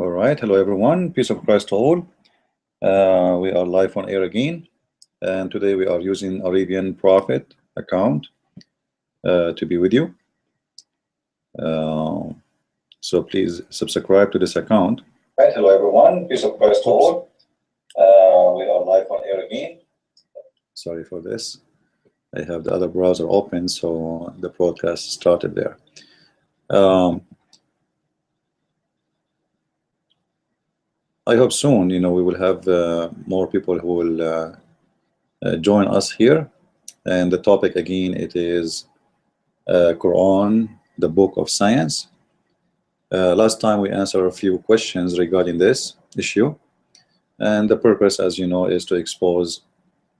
All right, hello everyone. Peace of Christ to all. We are live on air again, and today we are using Arabian Prophet account to be with you. So please subscribe to this account. Right, hello everyone. Peace of Christ to all. We are live on air again. Sorry for this. I have the other browser open, so the broadcast started there. I hope soon, we will have more people who will join us here. And the topic again, it is Quran, the book of science. Last time we answered a few questions regarding this issue. And the purpose, as you know, is to expose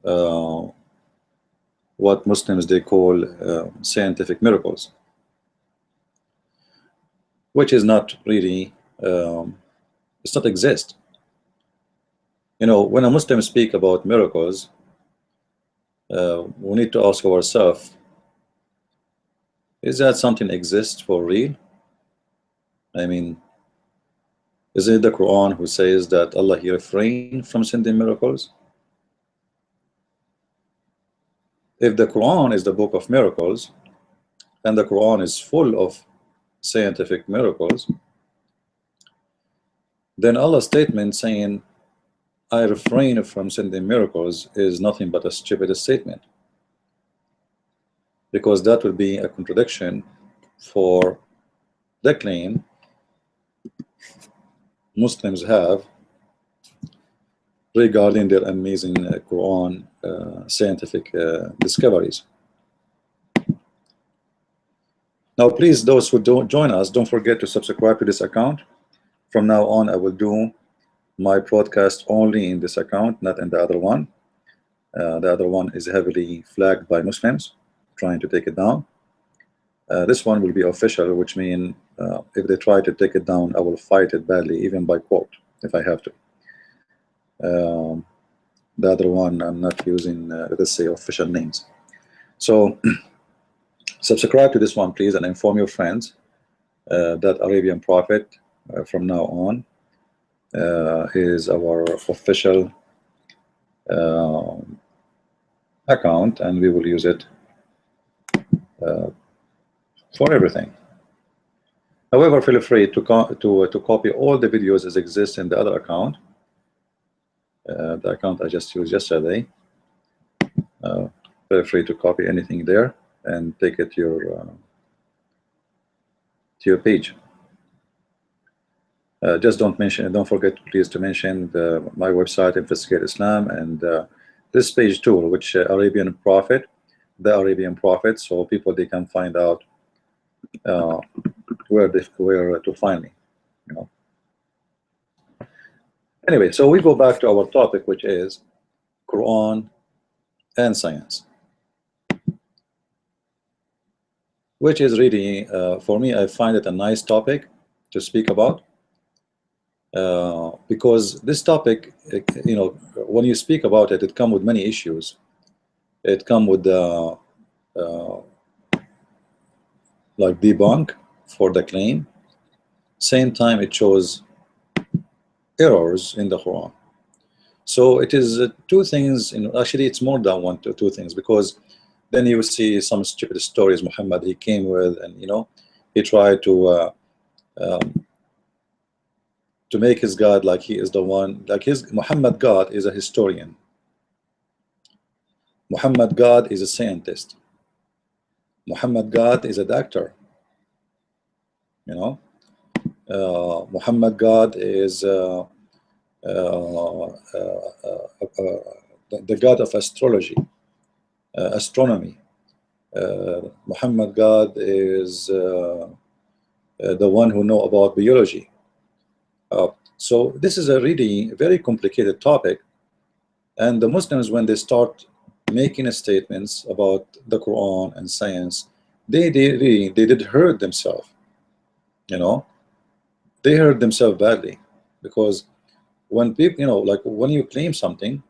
what Muslims they call scientific miracles, which is not really, it's not exist. When a Muslim speak about miracles, we need to ask ourselves, is that something exists for real? I mean, is it the Quran who says that Allah he refrained from sending miracles? If the Quran is the book of miracles, and the Quran is full of scientific miracles, then Allah's statement saying, I refrain from sending miracles is nothing but a stupid statement. Because that would be a contradiction for the claim Muslims have regarding their amazing Quran scientific discoveries. Now, please, those who don't join us, don't forget to subscribe to this account. From now on, I will do my broadcast only in this account, not in the other one. The other one is heavily flagged by Muslims trying to take it down. This one will be official, which means if they try to take it down, I will fight it badly, even by quote, if I have to. The other one, I'm not using, let's say, official names. So subscribe to this one, please, and inform your friends that Arabian Prophet from now on is our official account, and we will use it for everything. However, feel free to copy all the videos as exist in the other account, the account I just used yesterday. Feel free to copy anything there and take it to your page. Just don't forget, please, to mention my website, Investigate Islam, and this page tool, which Arabian Prophet, the Arabian Prophet, so people they can find out where to find me. Anyway, so we go back to our topic, which is Quran and science, which is really, for me, I find it a nice topic to speak about. Because this topic, when you speak about it, it comes with many issues. It comes with like debunk for the claim. Same time, it shows errors in the Quran. So it is two things. Actually, it's more than one to two things, because then you see some stupid stories Muhammad he came with, and he tried to make his God like he is the one, like his Muhammad God is a historian. Muhammad God is a scientist. Muhammad God is a doctor. Muhammad God is the God of astrology, astronomy. Muhammad God is the one who know about biology. So this is a really very complicated topic, and the Muslims, when they start making statements about the Quran and science, they did hurt themselves. They hurt themselves badly, because when people, like when you claim something,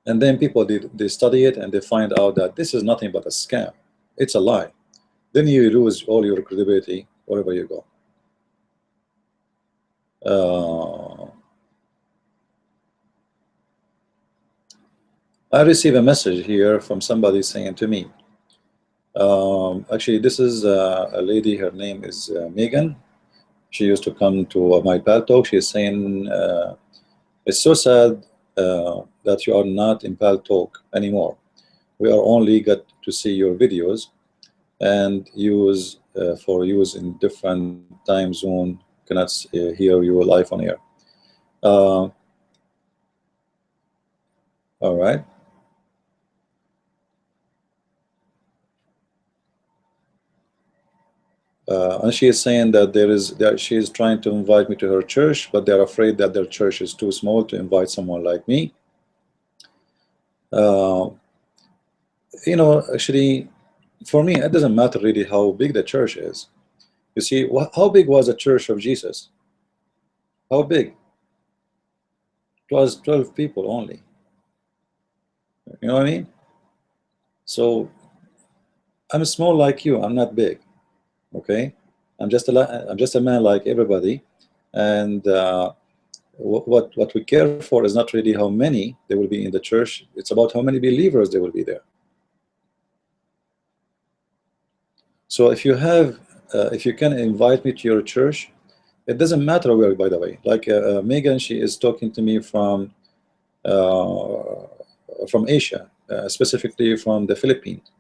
and then people they study it and they find out that this is nothing but a scam, it's a lie, then you lose all your credibility wherever you go. Uh, I receive a message here from somebody saying to me, actually, this is a lady, her name is Megan. She used to come to my pal talk. She's saying, it's so sad that you are not in pal talk anymore. We are only get to see your videos and use for use in different time zone, cannot hear you live on air. All right. And she is saying that she is trying to invite me to her church, but they're afraid that their church is too small to invite someone like me. Uh, actually, for me, it doesn't matter really how big the church is. You see, how big was the church of Jesus? How big? It was 12 people only. You know what I mean? So I'm small like you. I'm not big. Okay, I'm just a man like everybody, and what we care for is not really how many there will be in the church. It's about how many believers there will be there. So if you can invite me to your church, it doesn't matter where. By the way, like Megan, she is talking to me from Asia, specifically from the Philippines.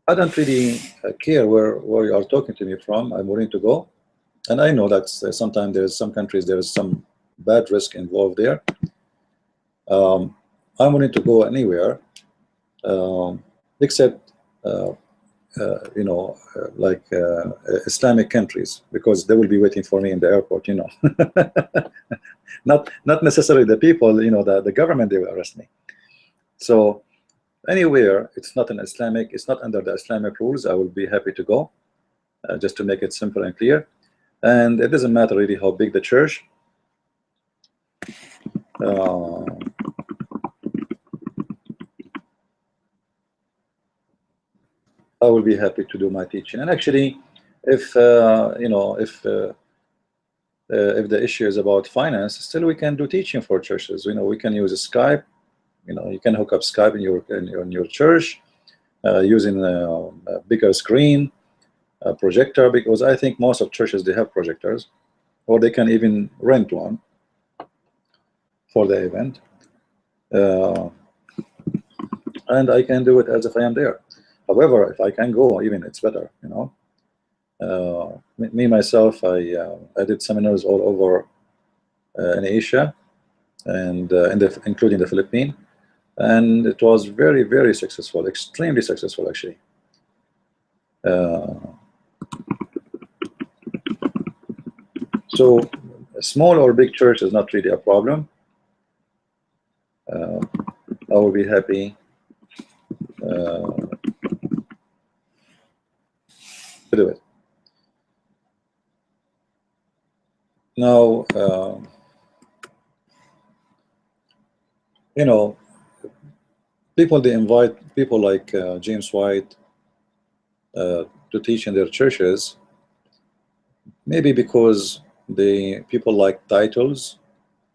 I don't really care where you are talking to me from. I'm willing to go. And I know that sometimes there's some countries, there's some bad risk involved there. I'm willing to go anywhere, except like Islamic countries, because they will be waiting for me in the airport. Not necessarily the people. The government, they will arrest me. So anywhere it's not an Islamic, it's not under the Islamic rules, I will be happy to go. Just to make it simple and clear. And it doesn't matter really how big the church. I will be happy to do my teaching. And actually, if if the issue is about finance, still we can do teaching for churches. We can use Skype. You can hook up Skype in your church using a bigger screen, a projector, because I think most of churches, they have projectors, or they can even rent one for the event. And I can do it as if I am there. However, if I can go, even it's better. Me myself, I did seminars all over in Asia, and including the Philippines, and it was very, very successful, extremely successful actually. So a small or big church is not really a problem. I will be happy to do it. Now, they invite people like James White to teach in their churches, maybe because people like titles,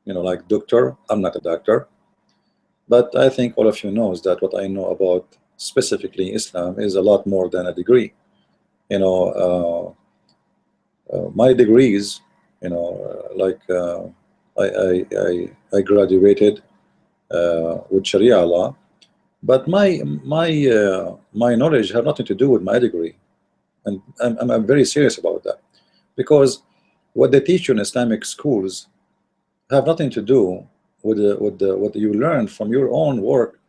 like doctor. I'm not a doctor, but I think all of you knows that what I know about specifically Islam is a lot more than a degree. My degrees, like I graduated with Sharia law, but my knowledge have nothing to do with my degree, and I'm very serious about that, because what they teach you in Islamic schools have nothing to do with what you learn from your own work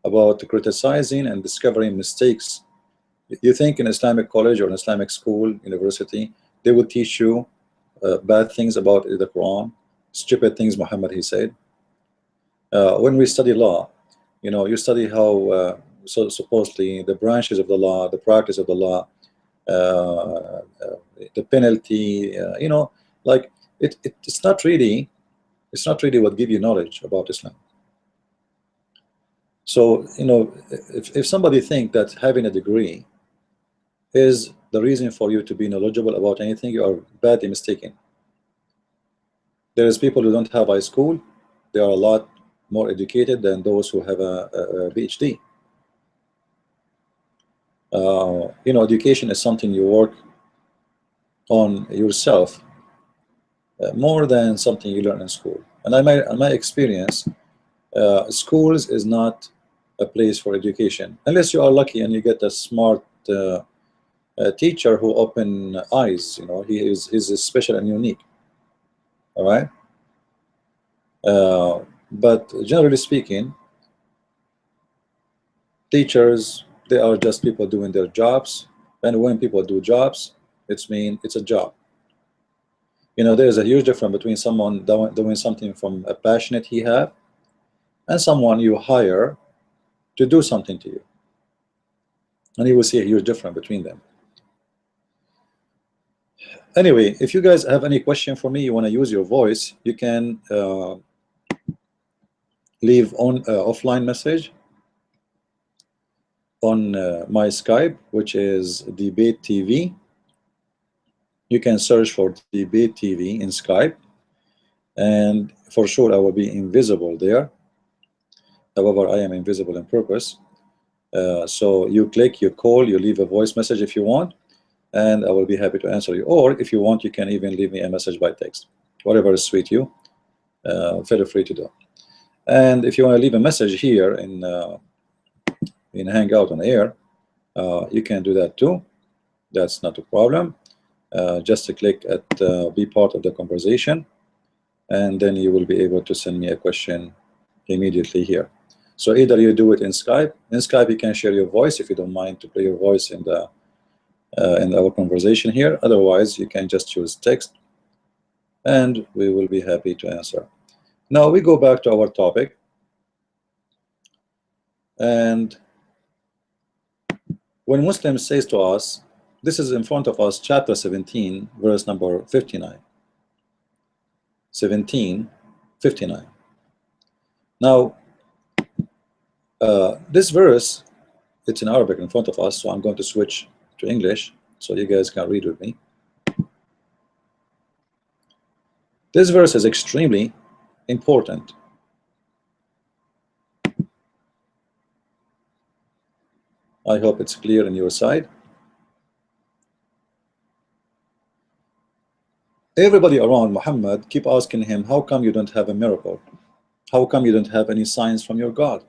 about criticizing and discovering mistakes. You think in Islamic college or an Islamic school, university, they will teach you bad things about the Quran, stupid things Muhammad he said. When we study law, you study how so supposedly the branches of the law, the practice of the law, the penalty, like it's not really what give you knowledge about Islam. So if somebody think that having a degree is the reason for you to be knowledgeable about anything, you are badly mistaken. There is people who don't have high school, they are a lot more educated than those who have a PhD. You know, education is something you work on yourself more than something you learn in school. And in my experience, schools is not a place for education unless you are lucky and you get a smart teacher who open eyes. You know, he's special and unique. All right. But generally speaking, teachers, they are just people doing their jobs, and when people do jobs, it's a job. You know, there's a huge difference between someone doing something from a passionate he have and someone you hire to do something to you, and you will see a huge difference between them. Anyway, if you guys have any question for me, you want to use your voice, you can leave on offline message on my Skype, which is Debate TV. You can search for Debate TV in Skype, and for sure I will be invisible there. However, I am invisible on purpose. So you click, you call, you leave a voice message if you want, and I will be happy to answer you. Or if you want, you can even leave me a message by text. Whatever is sweet you, feel free to do. And if you want to leave a message here in Hangout on Air, you can do that too. That's not a problem. Just to click at be part of the conversation, and then you will be able to send me a question immediately here. So either you do it in Skype. In Skype, you can share your voice if you don't mind to play your voice in our conversation here. Otherwise, you can just use text, and we will be happy to answer. Now we go back to our topic, and when Muslim says to us, this is in front of us, chapter 17, verse number 59. 17:59. Now, this verse, it's in Arabic in front of us, so I'm going to switch to English so you guys can read with me. This verse is extremely important. I hope it's clear on your side. Everybody around Muhammad keep asking him, how come you don't have a miracle? How come you don't have any signs from your God?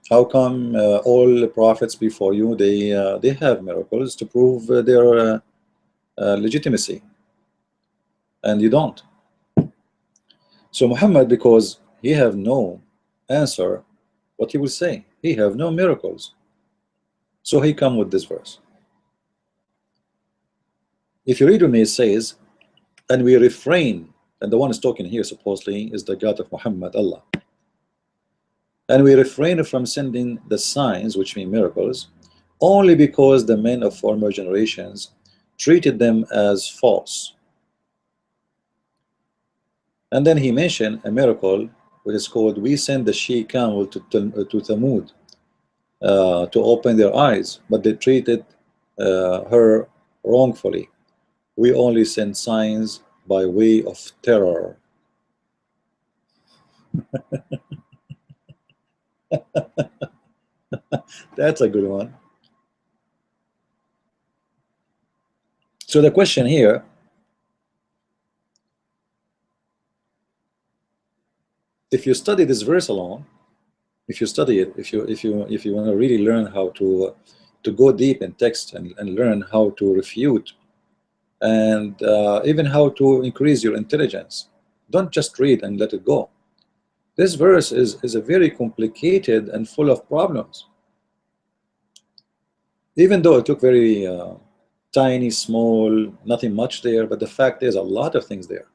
How come all the prophets before you, they have miracles to prove their legitimacy, and you don't? So Muhammad, because he have no answer, what he will say? He have no miracles. So he come with this verse. If you read with me, it says, and we refrain, and the one is talking here supposedly is the God of Muhammad, Allah. And we refrain from sending the signs, which mean miracles, only because the men of former generations treated them as false. And then he mentioned a miracle which is called, we send the she camel to Thamud to open their eyes, but they treated her wrongfully. We only send signs by way of terror. That's a good one. So the question here, if you study this verse alone, if you study it, if you want to really learn how to go deep in text and learn how to refute and even how to increase your intelligence, don't just read and let it go. This verse is a very complicated and full of problems. Even though it looked very tiny, small, nothing much there, but the fact is a lot of things there.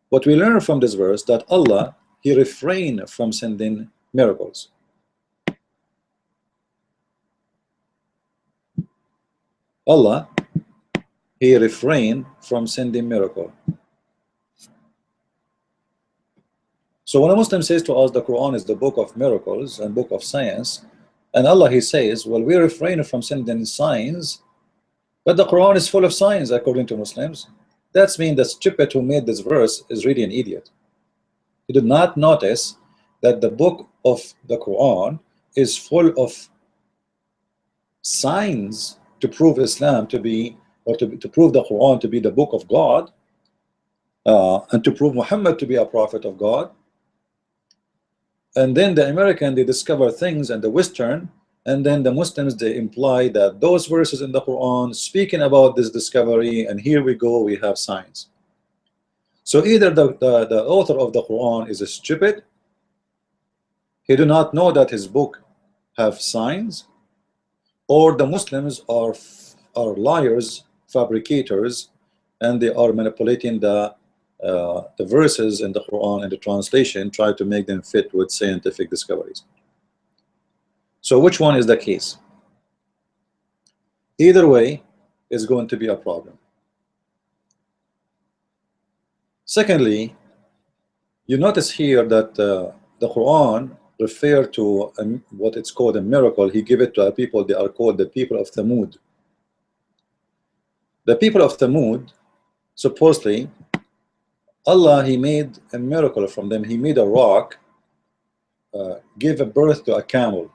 What we learn from this verse, that Allah, he refrained from sending miracles. Allah, he refrained from sending miracle. So when a Muslim says to us the Quran is the book of miracles and book of science, And Allah, He says, well, we refrain from sending signs, but the Quran is full of signs according to Muslims. That's mean the stupid who made this verse is really an idiot. He did not notice that the book of the Quran is full of signs to prove Islam to be, or to prove the Quran to be the book of God, and to prove Muhammad to be a prophet of God. And then the American, they discover things, and the Western, and then the Muslims, they imply that those verses in the Quran speaking about this discovery, and here we go, we have signs. So either the author of the Quran is a stupid, he do not know that his book have signs, or the Muslims are liars, fabricators, and they are manipulating the verses in the Quran and the translation, try to make them fit with scientific discoveries. So which one is the case? Either way is going to be a problem. Secondly, you notice here that the Quran refer to what it's called a miracle. He gave it to a people, they are called the people of Thamud. The people of Thamud, supposedly, Allah, He made a miracle from them. He made a rock, gave a birth to a camel.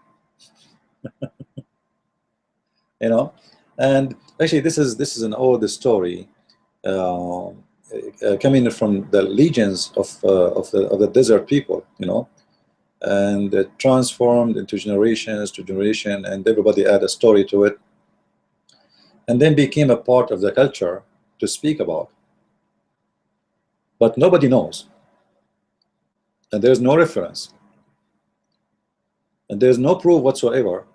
You know, and actually this is an old story, coming from the legions of the desert people, you know, and it transformed into generations to generation, and everybody add a story to it, and then became a part of the culture to speak about. But nobody knows, and there's no reference, and there's no proof whatsoever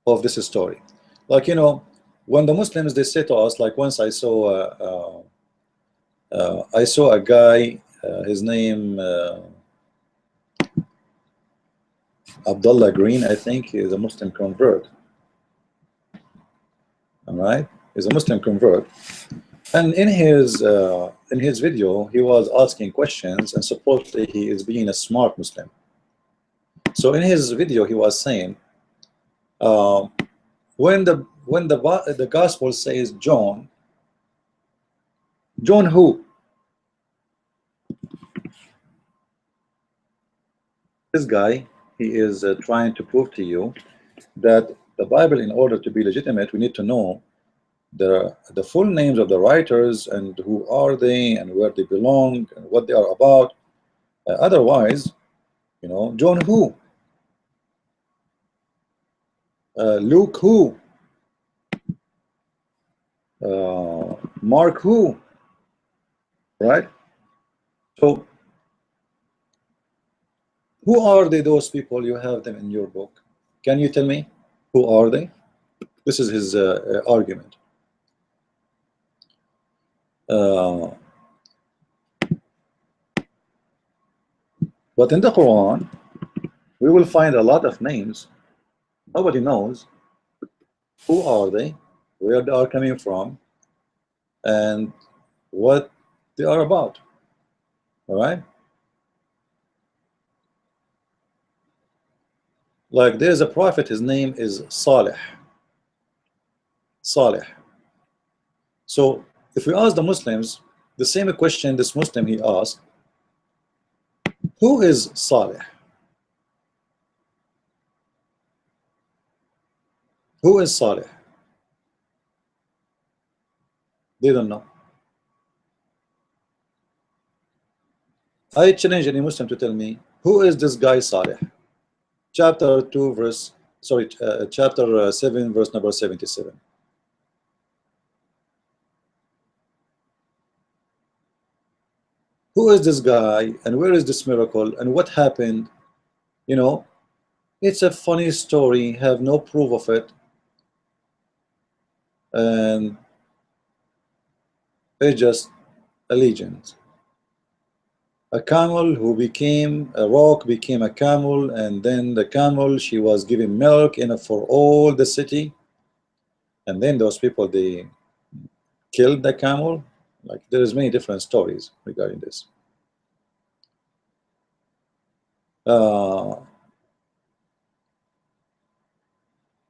of this story. Like, you know, when the Muslims, they say to us, like once I saw a guy, his name Abdullah Green, I think, he is a Muslim convert. All right, he's a Muslim convert, and in his video, he was asking questions, and supposedly he is being a smart Muslim. So in his video, he was saying, when the gospel says John who? This guy, he is trying to prove to you that the Bible, in order to be legitimate, we need to know the full names of the writers, and who are they, and where they belong, and what they are about. Otherwise, you know, John who? Luke who? Mark who? Right? So who are they, those people? You have them in your book. Can you tell me who are they? This is his argument. But in the Quran, we will find a lot of names. Nobody knows who are they, where they are coming from, and what they are about. All right? Like there's a prophet, his name is Salih. Salih. So if we ask the Muslims the same question this Muslim he asked, who is Salih? Who is Salih? They don't know. I challenge any Muslim to tell me, who is this guy Salih? Chapter 2 verse, sorry, chapter 7 verse number 77. Who is this guy, and where is this miracle, and what happened? You know, it's a funny story, have no proof of it, and it's just a legend. A camel who became a rock, became a camel, and then the camel, she was giving milk enough for all the city, and then those people, they killed the camel. Like there's many different stories regarding this.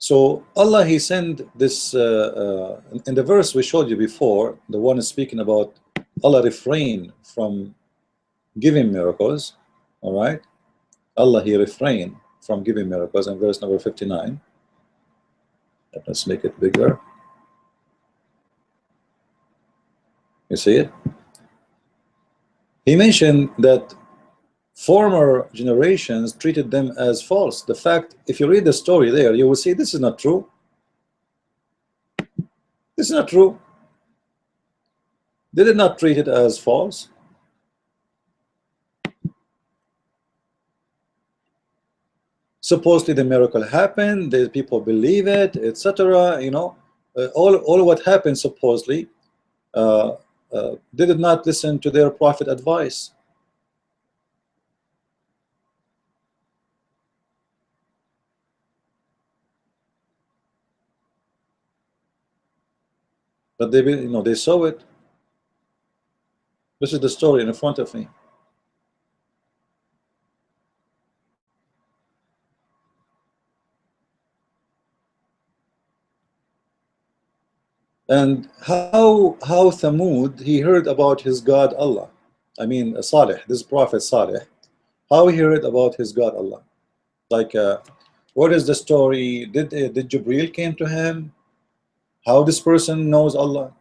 So Allah, He sent this in the verse we showed you before. The one is speaking about Allah refrain from giving miracles. All right, Allah, He refrained from giving miracles in verse number 59. Let's make it bigger. You see it? He mentioned that former generations treated them as false. The fact, if you read the story there, you will see this is not true. This is not true. They did not treat it as false. Supposedly the miracle happened, the people believe it, etc. You know, all what happened supposedly, they did not listen to their prophet advice. But they, you know, they saw it. This is the story in front of me. And how Thamud, he heard about his God Allah. I mean Salih, this prophet Salih, how he heard about his God Allah. Like what is the story? Did Jibreel came to him? How this person knows Allah?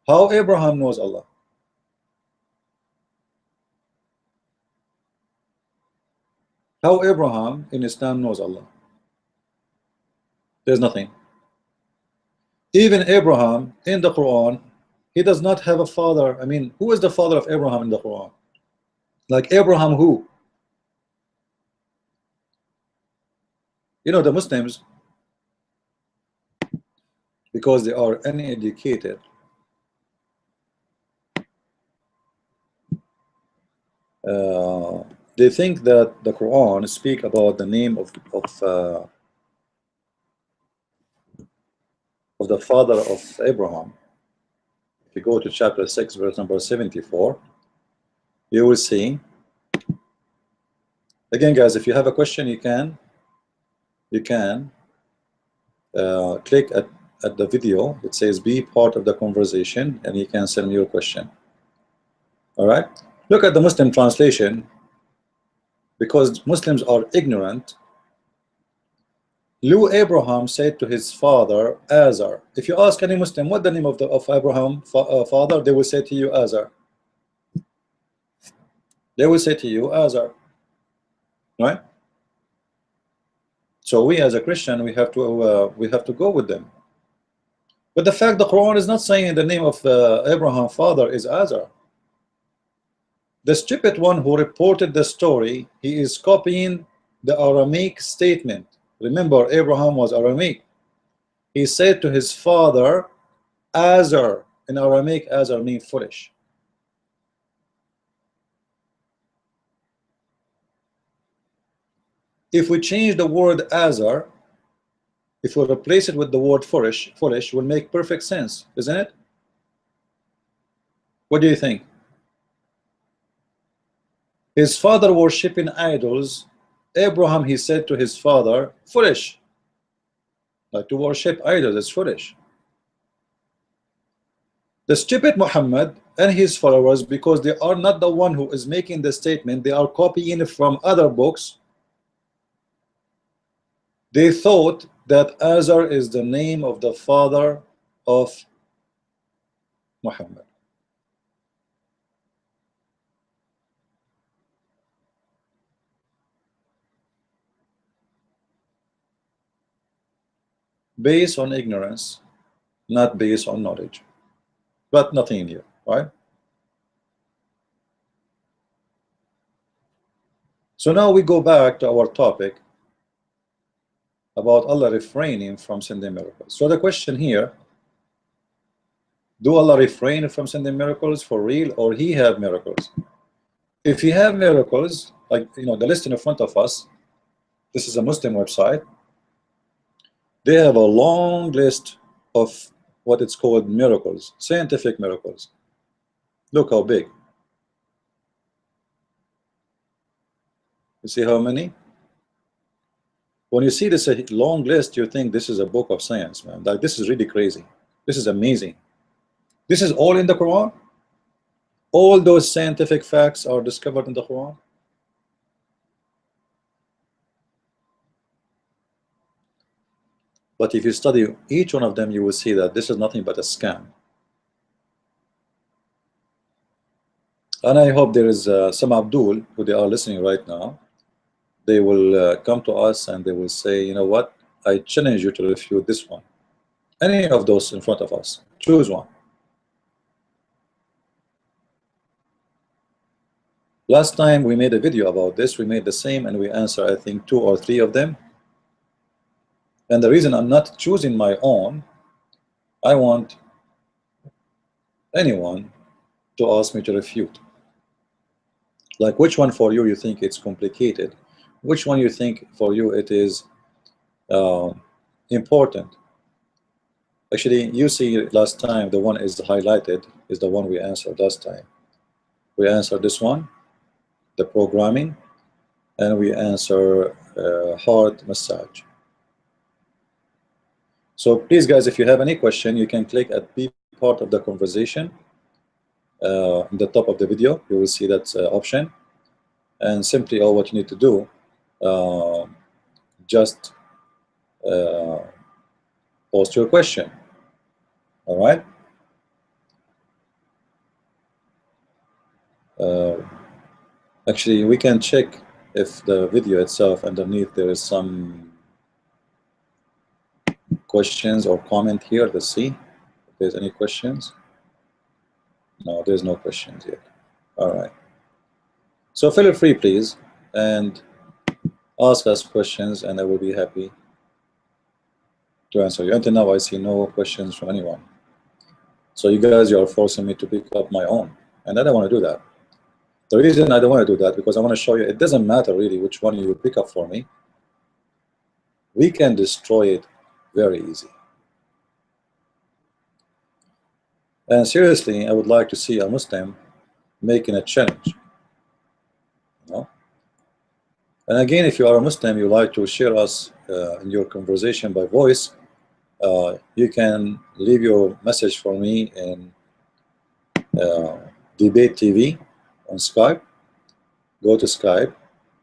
How Abraham knows Allah? How Abraham in Islam knows Allah? There's nothing. Even Abraham in the Quran, he does not have a father. I mean, who is the father of Abraham in the Quran? Like Abraham who? You know, the Muslims, because they are uneducated, they think that the Quran speak about the name of the father of Abraham. If you go to chapter 6 verse number 74, you will see. Again guys, if you have a question, you can click at the video. It says be part of the conversation, and you can send me your question. All right, look at the Muslim translation. Because Muslims are ignorant, Lu Abraham said to his father Azar. If you ask any Muslim what the name of Abraham father, they will say to you Azar. They will say to you Azar, right? So we as a Christian, we have to go with them. But the fact the Quran is not saying the name of Abraham father is Azar. The stupid one who reported the story, he is copying the Aramaic statement. Remember, Abraham was Aramaic. He said to his father Azar. In Aramaic, Azar means foolish. If we change the word Azar, if we replace it with the word foolish will make perfect sense, isn't it? What do you think? His father worshipping idols. Abraham, he said to his father, foolish. Like to worship idols is foolish. The stupid Muhammad and his followers, because they are not the one who is making the statement, they are copying it from other books. They thought that Azar is the name of the father of Muhammad. Based on ignorance, not based on knowledge. But nothing new, right? So now we go back to our topic about Allah refraining from sending miracles. So the question here, do Allah refrain from sending miracles for real, or He have miracles? If He have miracles, like the list in front of us, this is a Muslim website. They have a long list of what it's called miracles, scientific miracles. Look how big. You see how many? When you see this a long list, you think this is a book of science, man. Like, this is really crazy. This is amazing. This is all in the Quran. All those scientific facts are discovered in the Quran. But if you study each one of them, you will see that this is nothing but a scam. And I hope there is some Abdul, who they are listening right now, they will come to us and they will say, you know what, I challenge you to refute this one. Any of those in front of us, choose one. Last time we made a video about this, we made the same and we answered, I think, 2 or 3 of them. And the reason I'm not choosing my own, I want anyone to ask me to refute. Like, which one for you think it's complicated? Which one you think for you it is important? Actually, you see last time the one is highlighted is the one we answered last time. We answered this one, the programming, and we answer heart massage. So please, guys, if you have any question, you can click at be part of the conversation. In the top of the video, you will see that option, and simply all what you need to do, just post your question. All right. Actually, we can check if the video itself underneath there is some questions or comment here. Let's see if there's any questions. No, there's no questions yet. All right. So feel free, please, and ask us questions, and I will be happy to answer you. Until now, I see no questions from anyone. So you guys, you are forcing me to pick up my own, and I don't want to do that. The reason I don't want to do that, because I want to show you it doesn't matter really which one you pick up for me. We can destroy it very easy. And seriously, I would like to see a Muslim making a challenge. You know? And again, if you are a Muslim, you like to share us in your conversation by voice, you can leave your message for me in Debate TV on Skype. Go to Skype,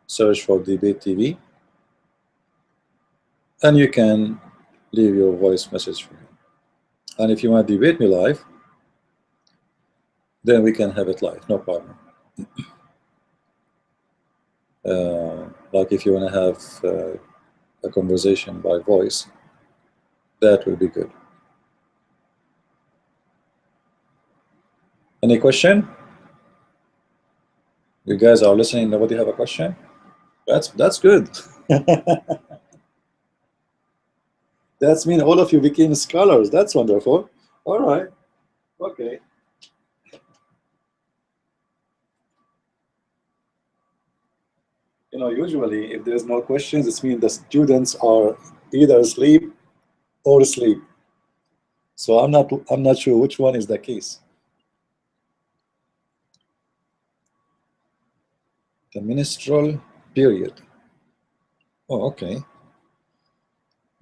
search for Debate TV, and you can leave your voice message for me. And if you want to debate me live, then we can have it live, no problem. Like if you want to have a conversation by voice, that will be good. Any question? You guys are listening, nobody have a question? That's good. That's mean all of you became scholars. That's wonderful. All right. Okay. You know, usually if there's no questions, it means the students are either asleep or asleep. So I'm not sure which one is the case. The menstrual period. Oh, okay.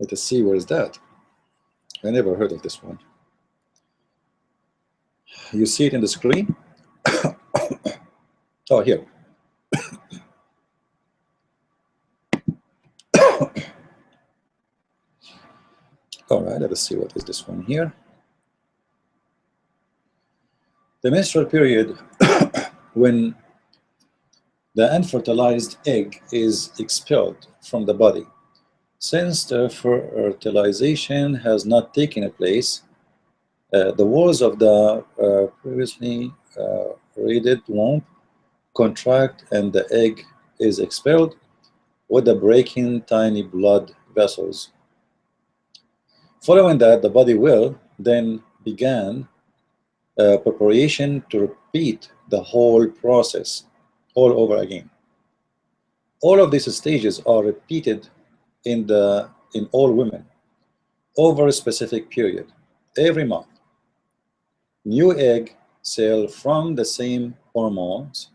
Let us see, where is that? I never heard of this one. You see it in the screen? Oh, here. All right, let us see what is this one here. The menstrual period, when the unfertilized egg is expelled from the body. Since the fertilization has not taken place, the walls of the previously raided womb contract and the egg is expelled with the breaking tiny blood vessels. Following that, the body will then begin preparation to repeat the whole process all over again. All of these stages are repeated in all women over a specific period. Every month, new egg cell from the same hormones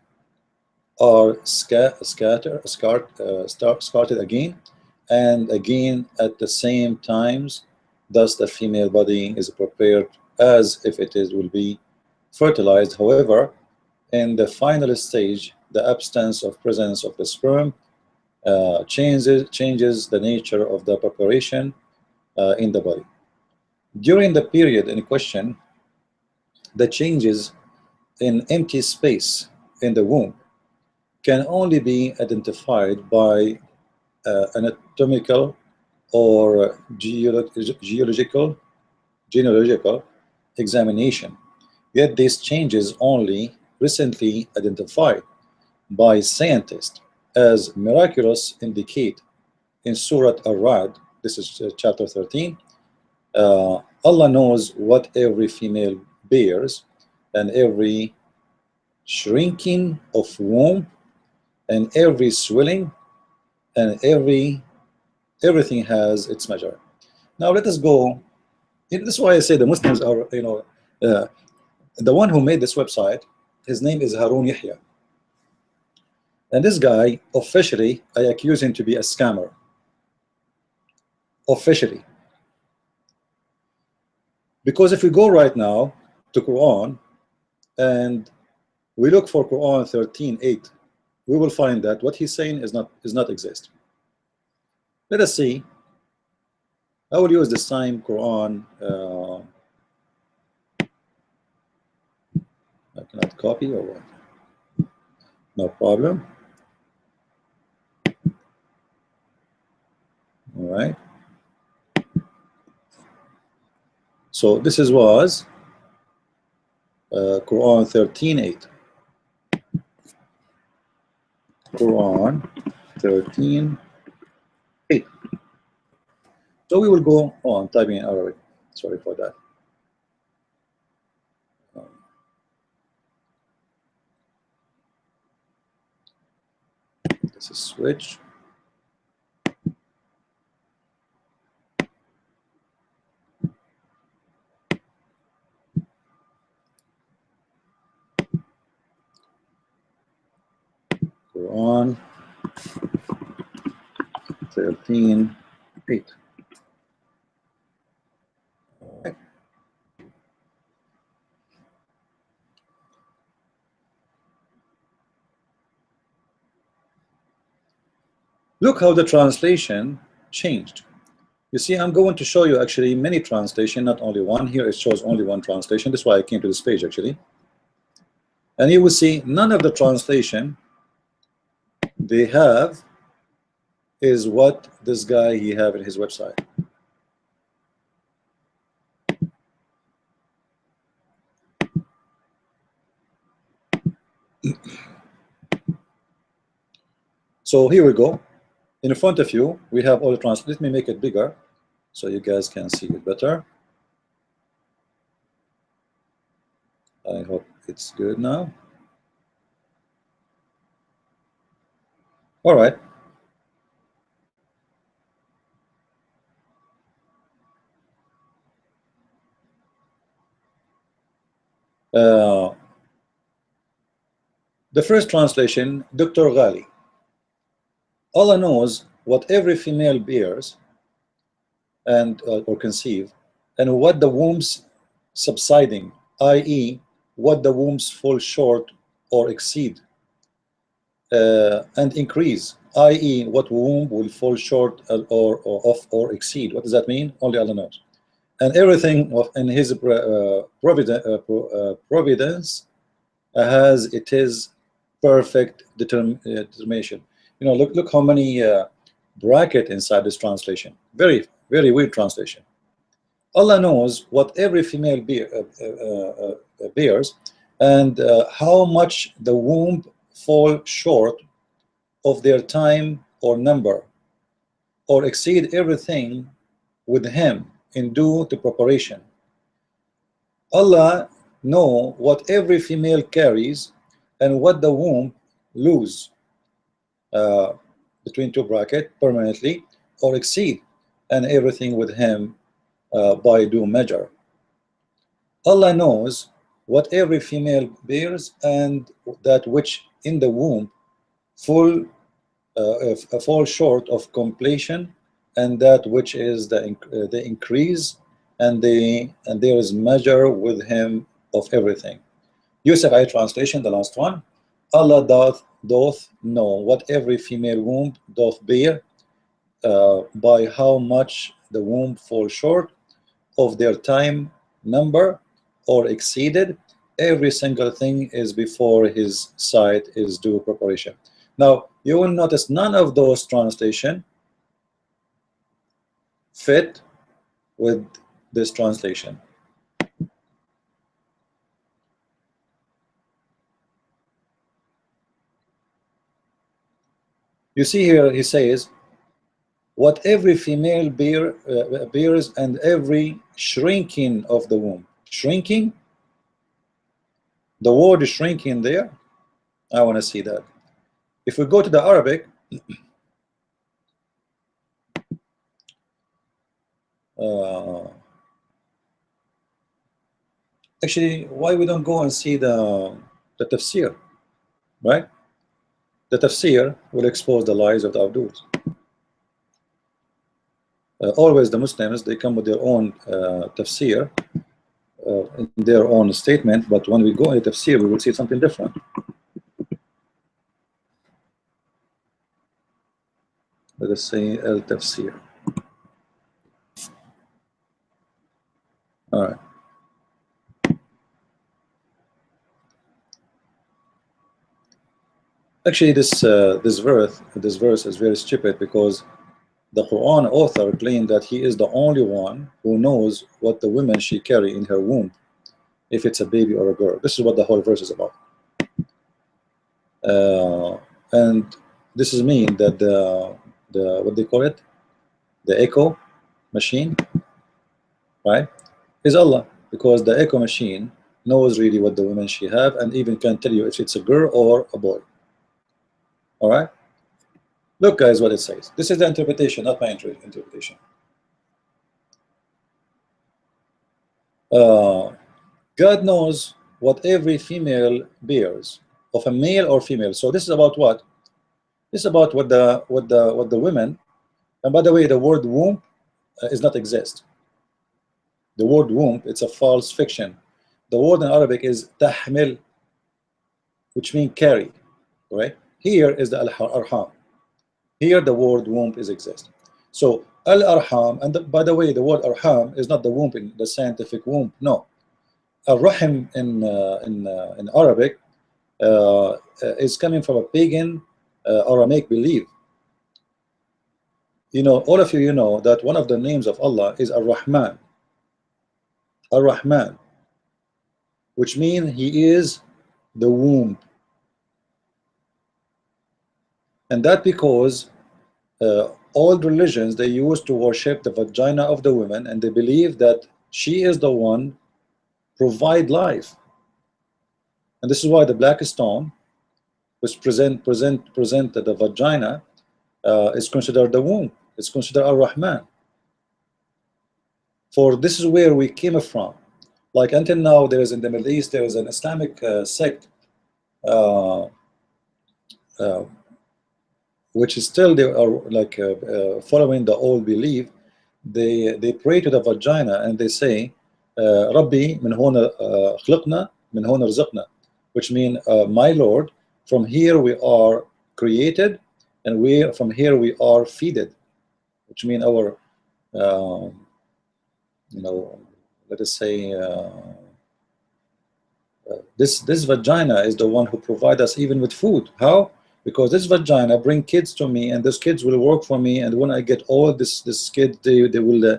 are scattered again and again at the same times, thus the female body is prepared as if it is will be fertilized. However, in the final stage, the absence of presence of the sperm changes the nature of the preparation in the body. During the period in question, the changes in empty space in the womb can only be identified by anatomical or genealogical examination. Yet these changes only recently identified by scientists as miraculous indicate in Surah Ar-Ra'd, this is chapter 13, Allah knows what every female bears, and every shrinking of womb, and every swelling, and everything has its measure. Now let us go. This is why I say the Muslims are, the one who made this website, his name is Harun Yahya. And this guy, officially, I accuse him to be a scammer. Officially. Because if we go right now to Quran and we look for Quran 13:8, we will find that what he's saying is not exist. Let us see. I will use the same Quran. I cannot copy or what? No problem. All right. So this was Quran 13:8. Quran 13:8. So we will go on typing in Arabic. Sorry for that. This is switch. Quran 13:8. Look how the translation changed. You see, I'm going to show you actually many translation, not only one. Here it shows only one translation. That's why I came to this page actually. And you will see none of the translation they have is what this guy he have in his website. So here we go. In front of you, we have all the trans. Let me make it bigger so you guys can see it better. I hope it's good now. All right. The first translation, Dr. Ghali. Allah knows what every female bears and or conceive, and what the wombs subsiding, i.e., what the wombs fall short or exceed, and increase, i.e., what womb will fall short or exceed. What does that mean? Only Allah knows. And everything in His providence has it is perfect determination. You know, look how many bracket inside this translation. Very weird translation. Allah knows what every female bears, and how much the womb fall short of their time or number, or exceed everything with Him in due to preparation. Allah know what every female carries, and what the womb lose between two brackets permanently or exceed, and everything with Him by due measure. Allah knows what every female bears, and that which in the womb fall short of completion and that which is the increase, and there is measure with him of everything. Yusuf I translation, the last one. Allah doth know what every female womb doth bear, by how much the womb falls short of their time number or exceeded. Every single thing is before his sight is due preparation. Now you will notice none of those translation fit with this translation. You see here he says what every female bears, and every shrinking of the womb. Shrinking, the word is shrinking there. I want to see that. If we go to the Arabic, actually, why we don't go and see the tafsir, right? The tafsir will expose the lies of the Abduls. Always the Muslims, they come with their own tafsir, in their own statement, but when we go into tafsir, we will see something different. Let us say al-tafsir. All right. Actually, this verse is very stupid, because the Quran author claimed that he is the only one who knows what the woman she carry in her womb, if it's a baby or a girl. This is what the whole verse is about. And this is mean that the what they call it, the echo machine, right, is Allah, because the echo machine knows really what the woman she have, and even can tell you if it's a girl or a boy. All right, look guys what it says. This is the interpretation, not my interpretation. God knows what every female bears, of a male or female. So this is about what? This is about what the women. And by the way, the word womb is not exist. The word womb, it's a false fiction. The word in Arabic is tahmil, which means carry, right? Here is the al-arham. Here the word womb is exist. So al-arham, and by the way, the word arham is not the womb in the scientific womb. No, al-rahim in Arabic is coming from a pagan Aramaic belief. You know, all of you know that one of the names of Allah is Ar-Rahman. Ar-Rahman, which means he is the womb. And that because all religions, they used to worship the vagina of the woman, and they believe that she is the one provide life. And this is why the black stone, which present the vagina, is considered the womb. It's considered Ar-Rahman. For this is where we came from. Like until now, there is in the Middle East, there is an Islamic sect, which is still, they are like following the old belief. They pray to the vagina and they say, Rabbi min huna khliqna min huna rizqna, which mean my Lord, from here we are created, and from here we are feeded, which mean our you know, let us say this vagina is the one who provide us even with food. How? Because this vagina bring kids to me, and those kids will work for me, and when I get old, this kid, they will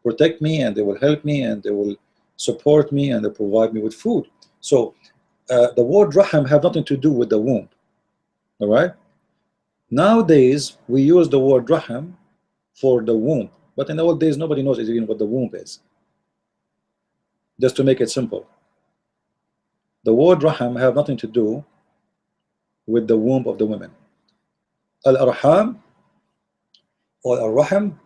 protect me, and they will help me, and they will support me, and they provide me with food. So the word rahim have nothing to do with the womb. All right, nowadays we use the word rahim for the womb, but in the old days nobody knows even what the womb is. Just to make it simple, the word rahim have nothing to do with the womb of the women. Al-arham or al-rahim,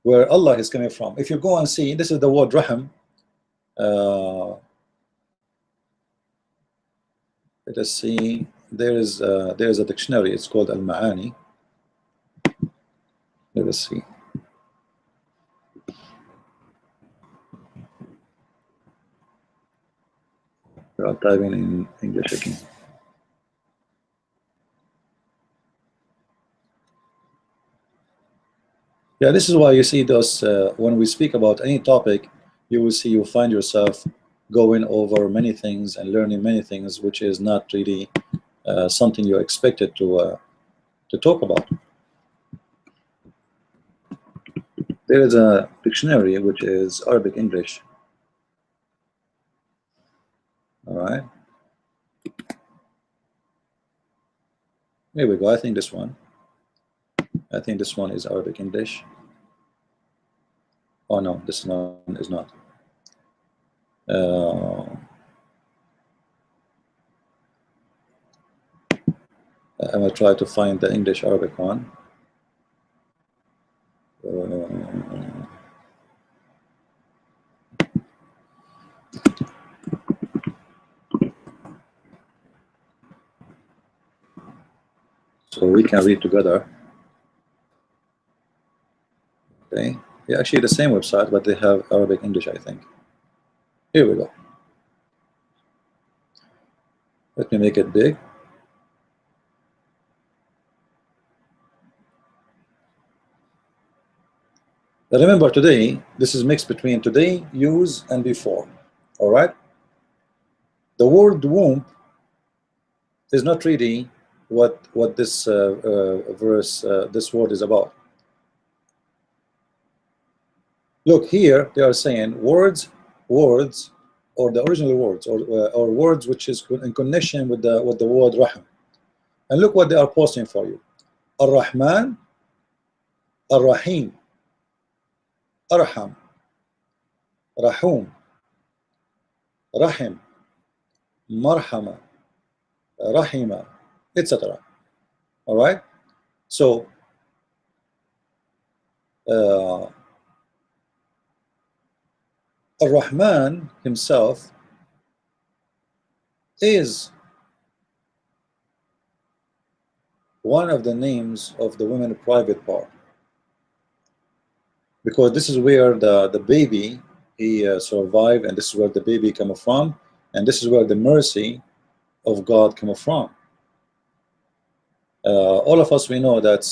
where Allah is coming from. If you go and see, this is the word rahim. Let us see. There is a dictionary. It's called Al-Ma'ani. Let us see. I'll type in English again. Yeah, this is why you see those when we speak about any topic, you find yourself going over many things and learning many things, which is not really something you expected to talk about. There is a dictionary which is Arabic English. All right, here we go. I think this one. I think this one is Arabic English. Oh no, this one is not. I'm gonna try to find the English Arabic one. So we can read together. Okay. Yeah, actually the same website, but they have Arabic English, I think. Here we go. Let me make it big. But remember, today, this is mixed between today, use, and before. All right? The word womb is not really what this this word is about. Look, here they are saying words, or the original words, or words which is in connection with the word Rahim. And look what they are posting for you. Ar-Rahman, Ar-Rahim, Arham, Rahum, Rahim, Marhama, Rahima, etc. All right? So, Ar-Rahman himself is one of the names of the women's private part, because this is where the baby he survived, and this is where the baby came from, and this is where the mercy of God came from. All of us, we know that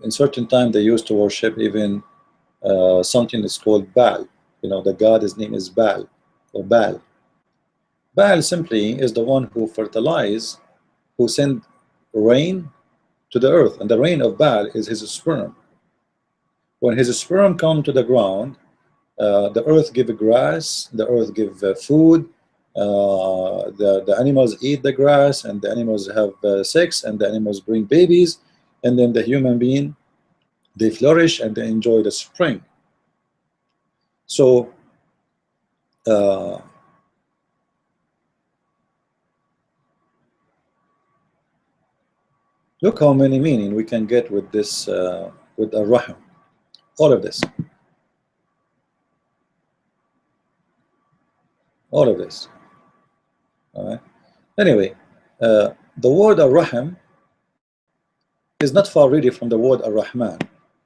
in certain time they used to worship even something that's called Baal. You know, the god, his name is Baal, or Baal. Baal simply is the one who fertilize, who send rain to the earth, and the rain of Baal is his sperm. When his sperm come to the ground, the earth give grass, the earth give food, the animals eat the grass, and the animals have sex, and the animals bring babies, and then the human being, they flourish and they enjoy the spring. So look how many meaning we can get with this, with Ar-Rahim, all of this, all of this. All right. Anyway, the word Ar-Rahim is not far really from the word Ar-Rahman.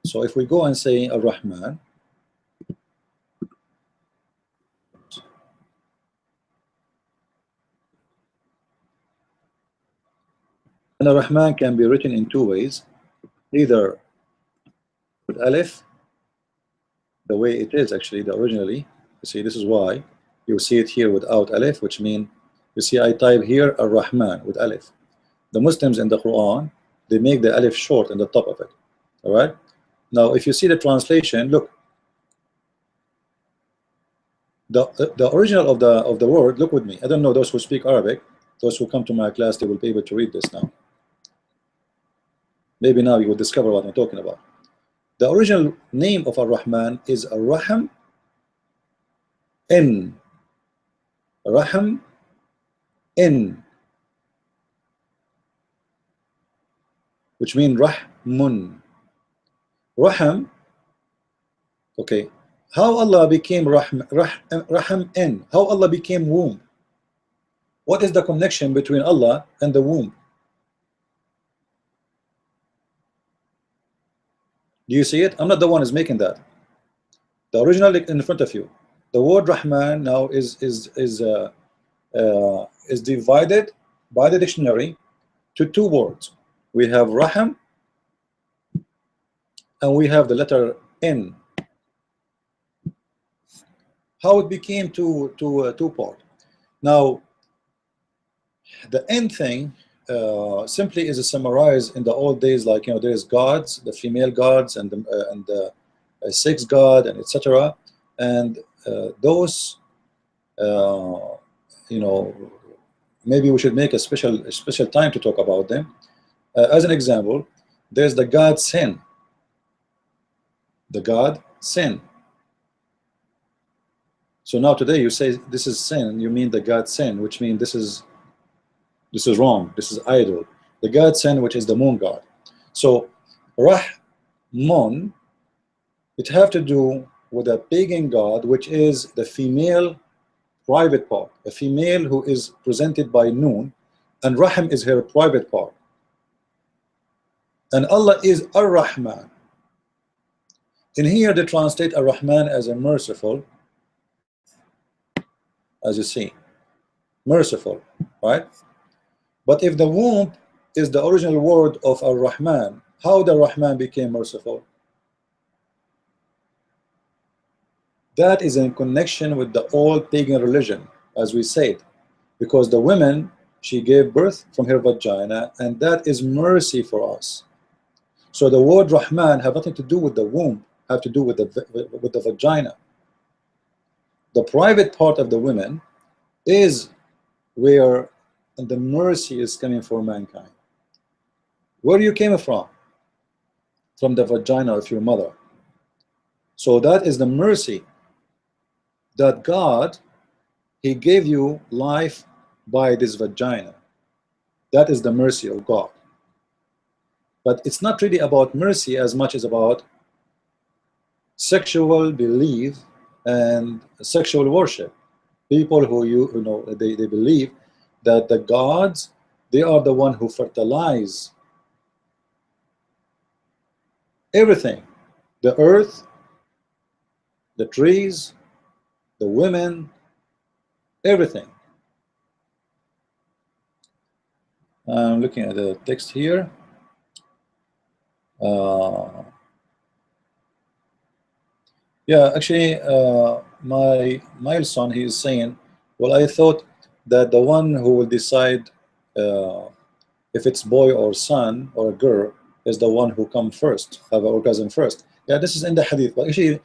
So if we go and say Ar-Rahman, and Ar-Rahman can be written in two ways, either with Alif, the way it is actually, the originally. You see, this is why you see it here without Alif, which means, you see, I type here Ar-Rahman with Alif. The Muslims in the Quran, they make the Alif short in the top of it. All right. Now, if you see the translation, look, the original of the word. Look with me. I don't know those who speak Arabic. Those who come to my class, they will be able to read this now. Maybe now you will discover what I'm talking about. The original name of Ar-Rahman is Ar-Rahim in. Rahim in, which means Rahmun. Rahim, okay. How Allah became Rahim in? How Allah became womb? What is the connection between Allah and the womb? Do you see it? I'm not the one who's making that. The original in front of you. The word Rahman now is divided by the dictionary to two words. We have Rahim and we have the letter N. How it became two part. Now the N thing simply is summarized in the old days, like there's gods, the female gods, and the sex god, and etc. And those maybe we should make a special time to talk about them. As an example, there's the god sin. The god sin. So now today you say this is sin, you mean the god sin, which means this is wrong, this is idol. The god sin, which is the moon god. So Rahman, it have to do with a pagan god, which is the female private part, a female who is presented by Noon, and Rahim is her private part. And Allah is Ar-Rahman. In here they translate Ar-Rahman as a merciful, as you see, merciful, right? But if the womb is the original word of Ar-Rahman, how the Rahman became merciful? That is in connection with the old pagan religion, as we said, because the women, she gave birth from her vagina, and that is mercy for us. So the word Rahman have nothing to do with the womb, have to do with the vagina. The private part of the women is where the mercy is coming for mankind. Where you came from? From the vagina of your mother. So that is the mercy that God, He gave you life by this vagina. That is the mercy of God. But it's not really about mercy as much as about sexual belief and sexual worship. People who they believe that the gods, they are the one who fertilize everything, the earth, the trees, the women, everything. I'm looking at the text here. Yeah, actually, my son, he is saying, well, I thought that the one who will decide if it's boy or son or a girl is the one who come first, have an orgasm first. Yeah, this is in the hadith, but actually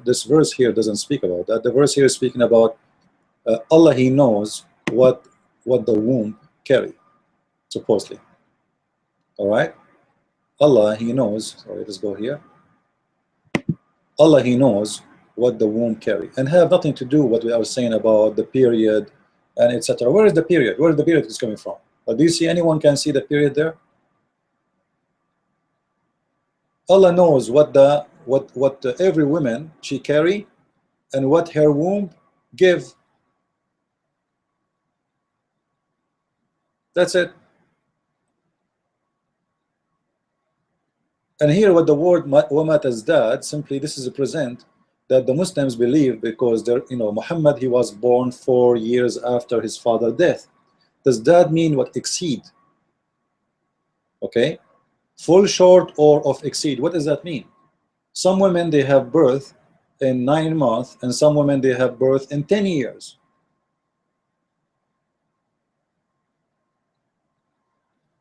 this verse here doesn't speak about that. The verse here is speaking about Allah, He knows what the womb carry, supposedly. All right, Allah, He knows. Sorry, let's go here. Allah, He knows what the womb carry, and have nothing to do what we are saying about the period and etc. Where is the period? Where is the period is coming from? Do you see anyone can see the period there? Allah knows what every woman she carry and what her womb give. That's it. And here what the word وَمَا تَزْدَادْ, simply this is a present that the Muslims believe, because Muhammad, he was born 4 years after his father's death. Does that mean what? Exceed. Okay, full, short, or of exceed. What does that mean? Some women, they have birth in 9 months, and some women, they have birth in 10 years.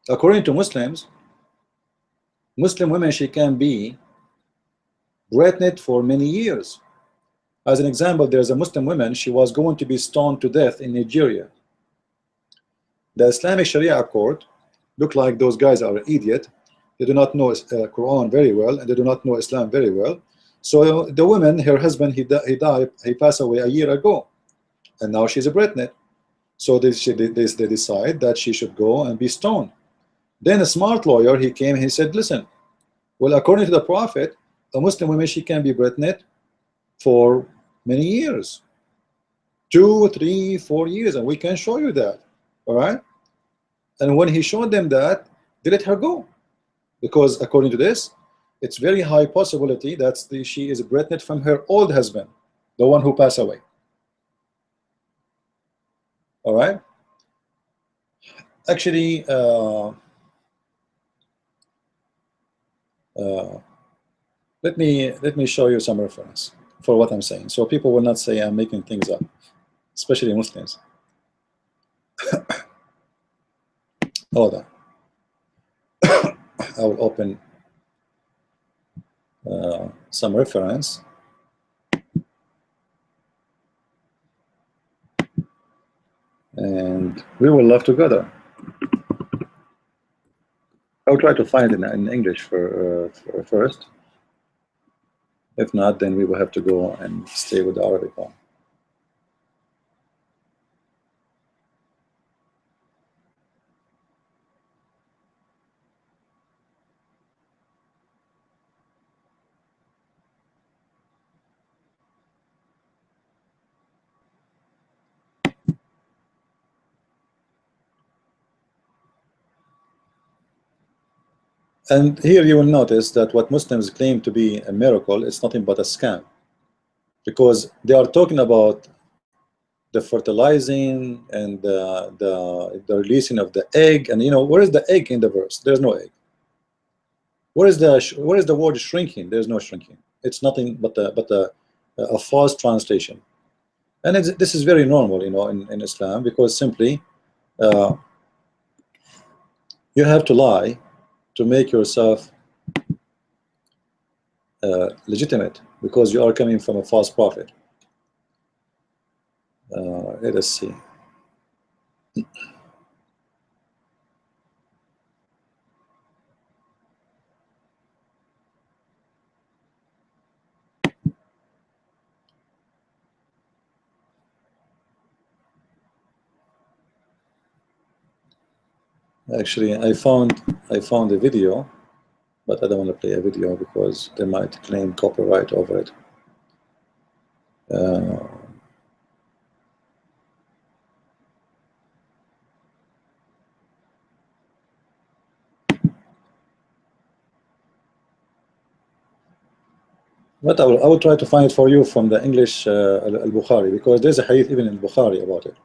According to Muslims, Muslim women, she can be pregnant for many years. As an example, there's a Muslim woman, she was going to be stoned to death in Nigeria. The Islamic Sharia court look like those guys are an idiot. They do not know Quran very well, and they do not know Islam very well. So the woman, her husband, he died, he passed away a year ago, and now she's a pregnant. So they decide that she should go and be stoned. Then a smart lawyer, he came, he said, listen, well, according to the Prophet, a Muslim woman, she can be pregnant for many years, 2, 3, 4 years, and we can show you that. All right. And when he showed them that, they let her go, because according to this, it's very high possibility that she is pregnant from her old husband, the one who passed away. All right. Actually, let me show you some reference for what I'm saying, so people will not say I'm making things up, especially Muslims. Hold on. I will open some reference. And we will love together. I'll try to find it in English for first. If not, then we will have to go and stay with the Arabic one. And here you will notice that what Muslims claim to be a miracle is nothing but a scam, because they are talking about the fertilizing and the releasing of the egg, and where is the egg in the verse? There's no egg. Where is the word shrinking? There's no shrinking. It's nothing but a false translation, and this is very normal, in Islam, because simply you have to lie to make yourself legitimate, because you are coming from a false prophet. Let us see. Actually, I found a video, but I don't want to play a video because they might claim copyright over it. But I will try to find it for you from the English Al-Bukhari, because there's a hadith even in Bukhari about it.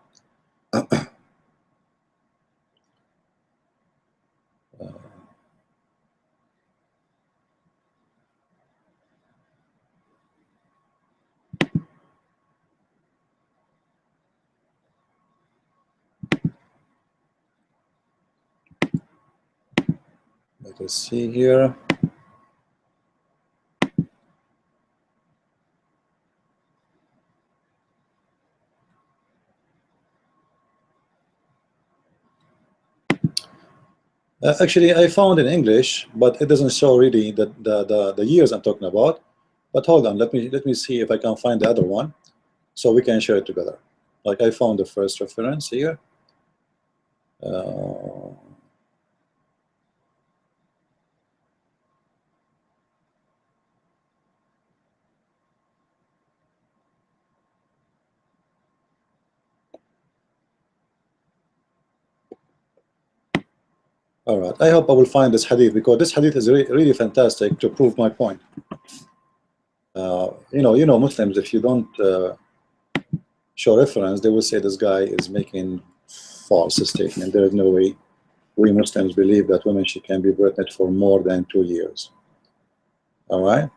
Let us see here. Actually, I found in English, but it doesn't show really the years I'm talking about. But hold on, let me see if I can find the other one, so we can share it together. Like, I found the first reference here. All right, I hope I will find this hadith, because this hadith is really fantastic to prove my point. Muslims, if you don't show reference, they will say this guy is making false statement. There is no way we Muslims believe that women can be pregnant for more than 2 years. All right.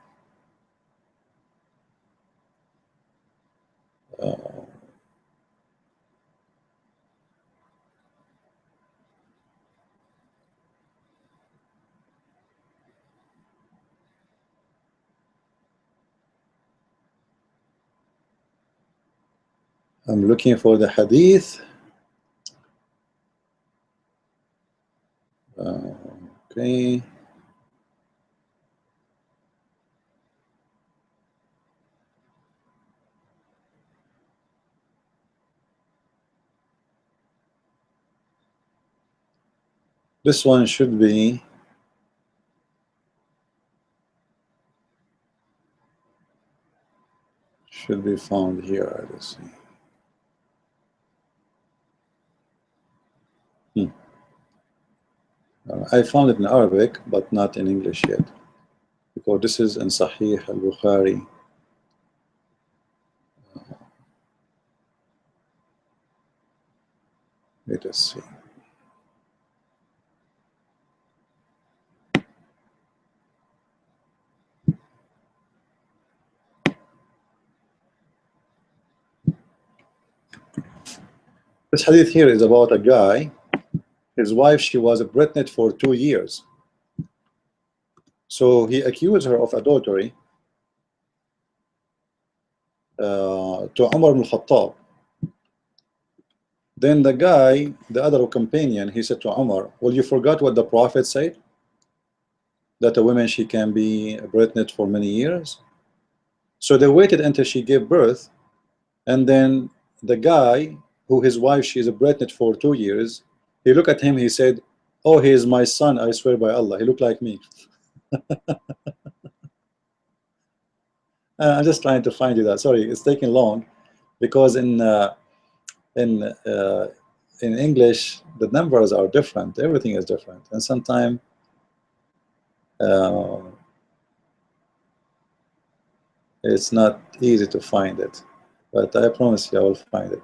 I'm looking for the hadith. Okay. This one should be found here. Let's see. I found it in Arabic, but not in English yet, because this is in Sahih al-Bukhari. Let us see. This hadith here is about a guy. His wife, she was pregnant for 2 years. So he accused her of adultery to Umar ibn Khattab. Then the guy, the other companion, he said to Umar, well, you forgot what the Prophet said? That a woman, she can be pregnant for many years. So they waited until she gave birth, and then the guy, who his wife, she is pregnant for 2 years, he looked at him, he said, oh, he is my son, I swear by Allah, he looked like me. I'm just trying to find you that. Sorry, it's taking long, because in English the numbers are different, everything is different, and sometimes it's not easy to find it, but I promise you I will find it.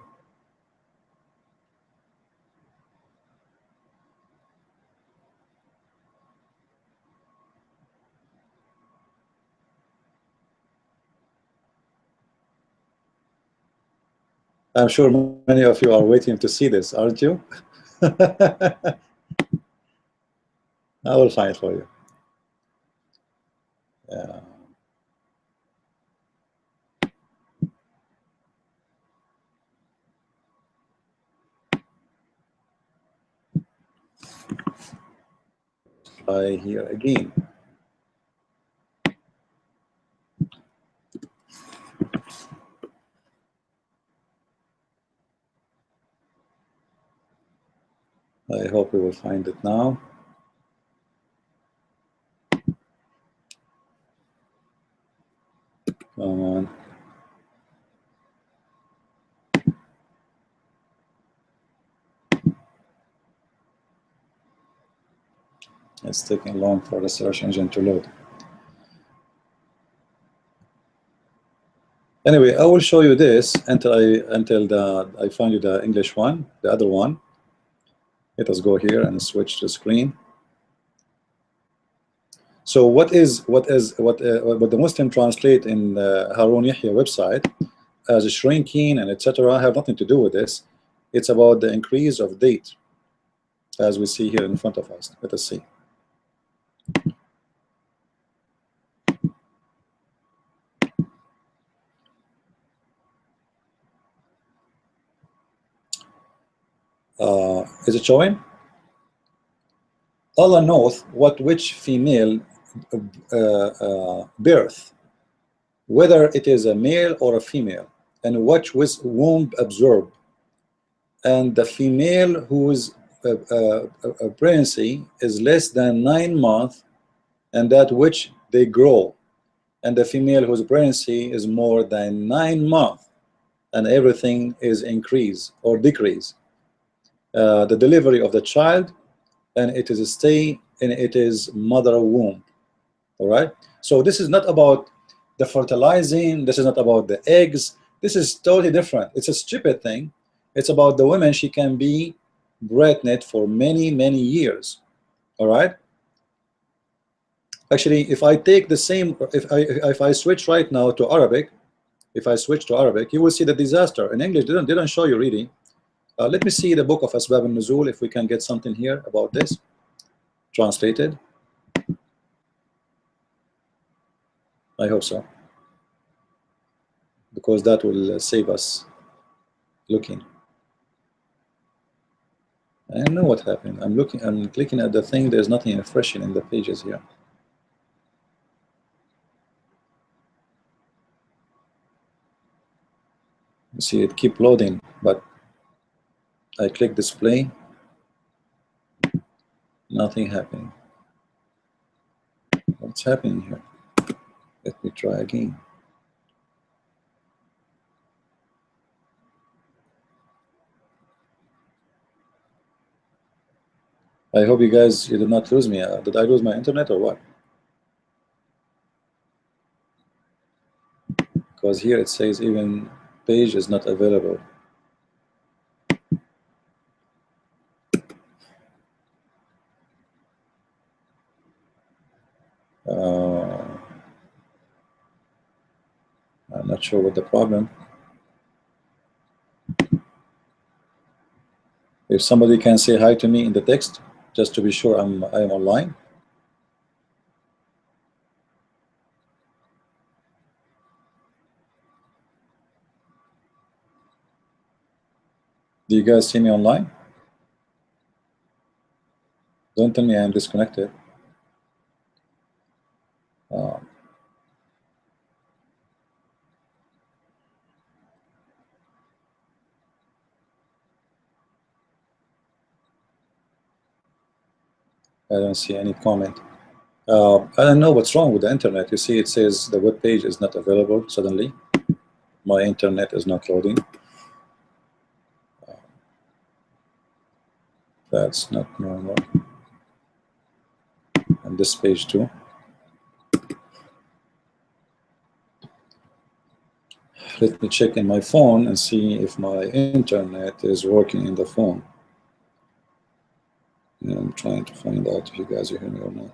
I'm sure many of you are waiting to see this, aren't you? I will find it for you. Try here again. I hope we will find it now. Come on. It's taking long for the search engine to load. Anyway, I will show you this until I find you the English one, the other one. Let us go here and switch the screen. So what the Muslim translate in the Harun Yahya website as shrinking and etc. have nothing to do with this. It's about the increase of date, as we see here in front of us. Let us see. Is it showing? Allah knows which female birth, whether it is a male or a female, and which womb absorb, and the female whose pregnancy is less than 9 months, and that which they grow, and the female whose pregnancy is more than 9 months, and everything is increase or decrease. The delivery of the child, and it is a stay in it is mother womb. All right, so this is not about the fertilizing, this is not about the eggs, this is totally different. It's a stupid thing. It's about the woman, she can be pregnant for many years. All right, actually, if I take the same, if I switch right now to Arabic, if I switch to Arabic, you will see the disaster. In English didn't show you really. Let me see the book of Asbab al-Nuzul, if we can get something here about this translated. I hope so, because that will save us looking. I don't know what happened. I'm clicking at the thing, there's nothing refreshing in the pages here. You see it keep loading, but I click display, nothing happening. What's happening here? Let me try again. I hope you did not lose me. Did I lose my internet or what? because here it says even page is not available. I'm not sure what the problem. If somebody can say hi to me in the text, just to be sure I am online. Do you guys see me online? Don't tell me I'm disconnected. I don't see any comment. I don't know what's wrong with the internet. You see, it says the web page is not available suddenly. My internet is not loading. That's not normal. And this page too. Let me check in my phone and see if my internet is working in the phone. And I'm trying to find out if you guys hear me or not.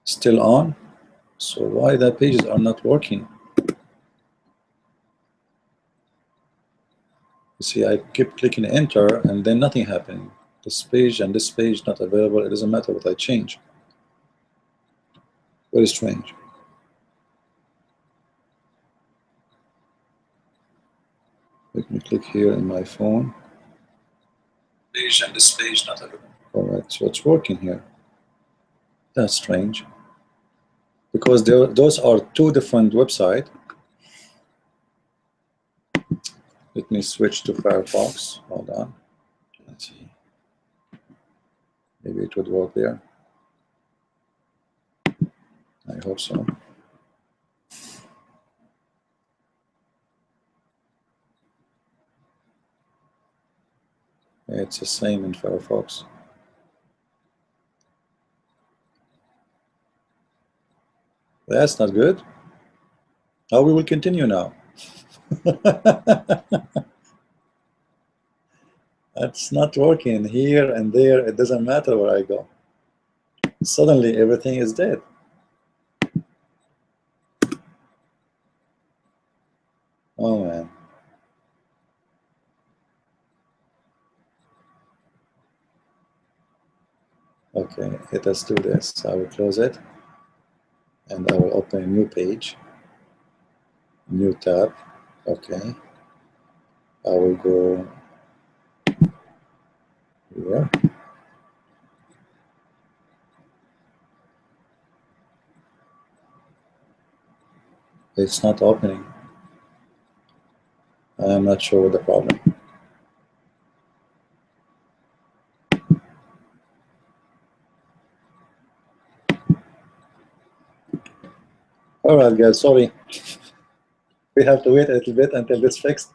Still on? So why the pages are not working? You see, I keep clicking enter and then nothing happening. This page and this page not available. It doesn't matter what I change. Very strange. Let me click here in my phone. Page and this page not available. All right, so it's working here. That's strange. Because those are two different websites. Let me switch to Firefox. Hold on. Let's see. Maybe it would work there. I hope so. It's the same in Firefox. That's not good. Oh, we will continue now. That's not working here and there. It doesn't matter where I go. Suddenly everything is dead. Oh man. Okay, let us do this. I will close it and I will open a new page, new tab. Okay. I will go here. It's not opening. I am not sure what the problem. All right, guys, sorry. We have to wait a little bit until this fixed.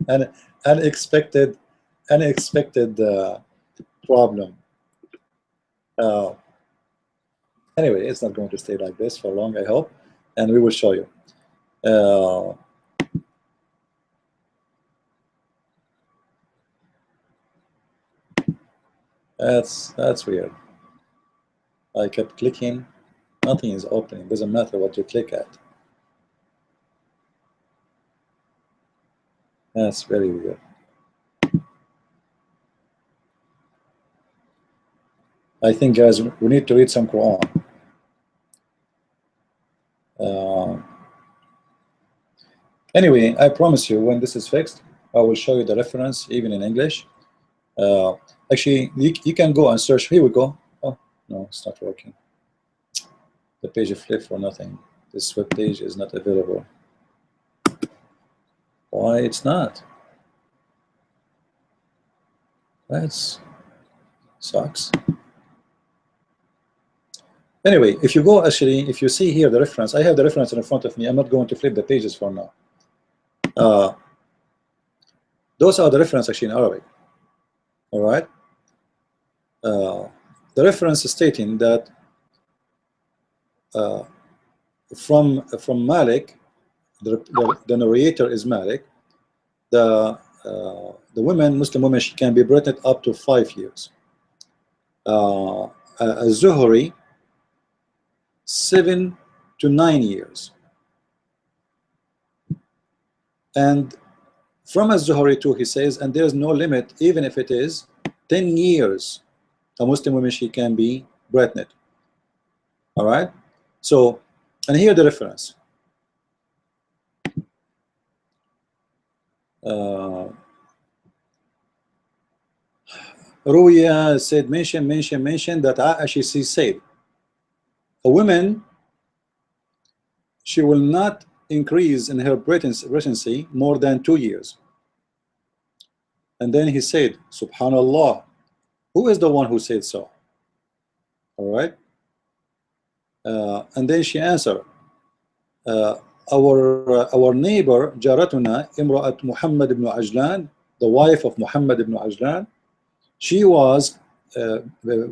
An unexpected problem. Anyway, it's not going to stay like this for long, I hope, and we will show you. That's weird. I kept clicking, nothing is opening. Doesn't matter what you click at. That's very weird. I think, guys, we need to read some Quran. Anyway, I promise you, when this is fixed, I will show you the reference, even in English. Actually, you can go and search. Here we go. Oh, no, it's not working. The page flipped for nothing. This web page is not available. Why it's not? That sucks. Anyway, if you go, actually, if you see here the reference, I have the reference in front of me. I'm not going to flip the pages for now. Those are the reference actually in Arabic. All right. The reference is stating that from Malik, the narrator is Malik. The women, Muslim women, she can be pregnant up to 5 years. Zuhri, 7 to 9 years. And from Az-Zuhri too, he says, and there's no limit, even if it is 10 years, a Muslim woman, she can be pregnant. All right. So, and here the reference. Ruya said, mention that Aisha, she said, a woman, she will not increase in her pregnancy more than 2 years. And then he said, Subhanallah, who is the one who said so? All right. And then she answered, our neighbor Jaratuna Imra'at Muhammad ibn Ajlan, the wife of Muhammad ibn Ajlan, she was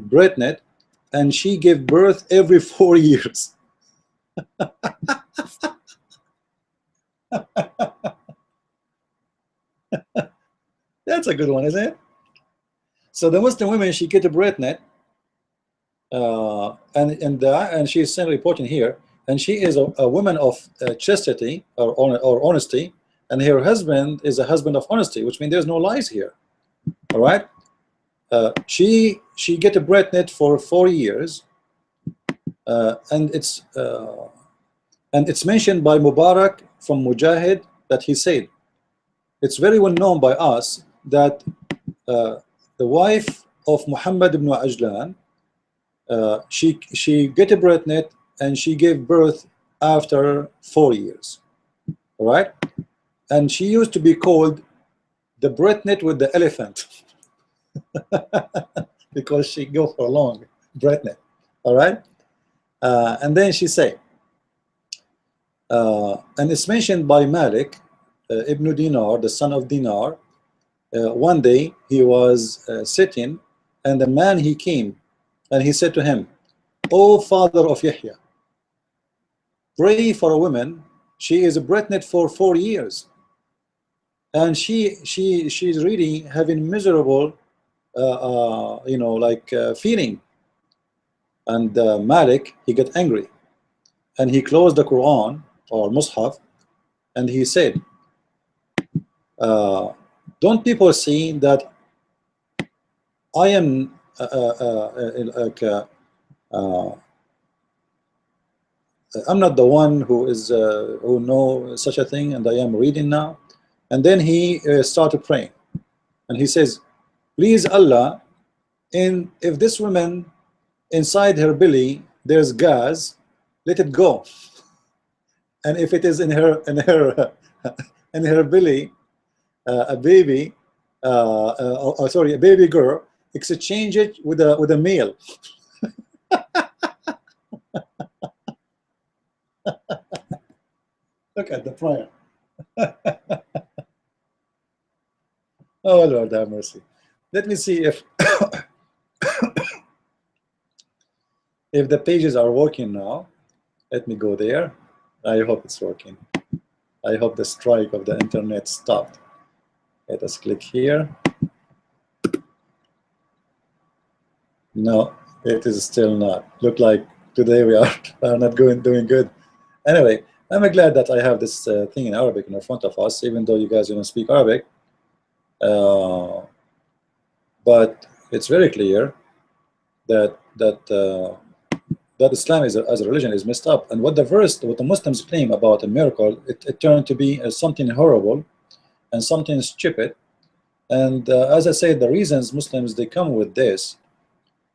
pregnant and she gave birth every 4 years. That's a good one, isn't it? So the Muslim women, she get pregnant, and she is simply reporting here, and she is a woman of chastity or honesty, and her husband is a husband of honesty, which means there's no lies here. All right. She get pregnant for 4 years, and it's mentioned by Mubarak from Mujahid that he said, it's very well known by us that the wife of Muhammad ibn Ajlan, she get pregnant and she gave birth after 4 years. All right. And she used to be called the pregnant with the elephant because she go for long pregnant. All right. And then she say, and it's mentioned by Malik ibn Dinar, the son of Dinar. One day he was sitting, and the man, he came and he said to him, "O father of Yahya, pray for a woman. She is pregnant for 4 years, and she's really having miserable feeling." And Malik, he got angry, and he closed the Quran or Mus'haf, and he said, don't people see that I am I'm not the one who is who know such a thing, and I am reading now. And then he started praying, and he says, please Allah, if this woman inside her belly there's gas, let it go. And if it is in her in her belly a baby, sorry, a baby girl, exchange it with a male. Look at the prayer. Oh Lord have mercy. Let me see if if the pages are working now. Let me go there. I hope it's working. I hope the strike of the internet stopped. Let us click here. No, it is still not. Look like today we are not doing good. Anyway, I'm glad that I have this thing in Arabic in front of us, even though you guys don't speak Arabic. But it's very clear that Islam as a religion is messed up. And what the Muslims claim about a miracle, it turned to be something horrible and something stupid. And as I said, the reasons Muslims they come with this,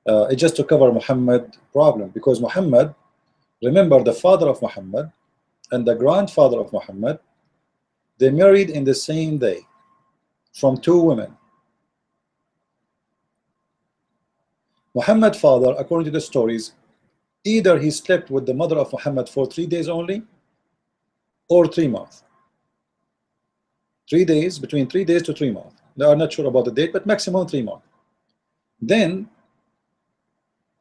it's just to cover Muhammad problem, because Muhammad, remember, the father of Muhammad and the grandfather of Muhammad, they married in the same day from 2 women. Muhammad's father, according to the stories, either he slept with the mother of Muhammad for 3 days only, or 3 months. 3 days, between 3 days to 3 months. They are not sure about the date, but maximum 3 months. Then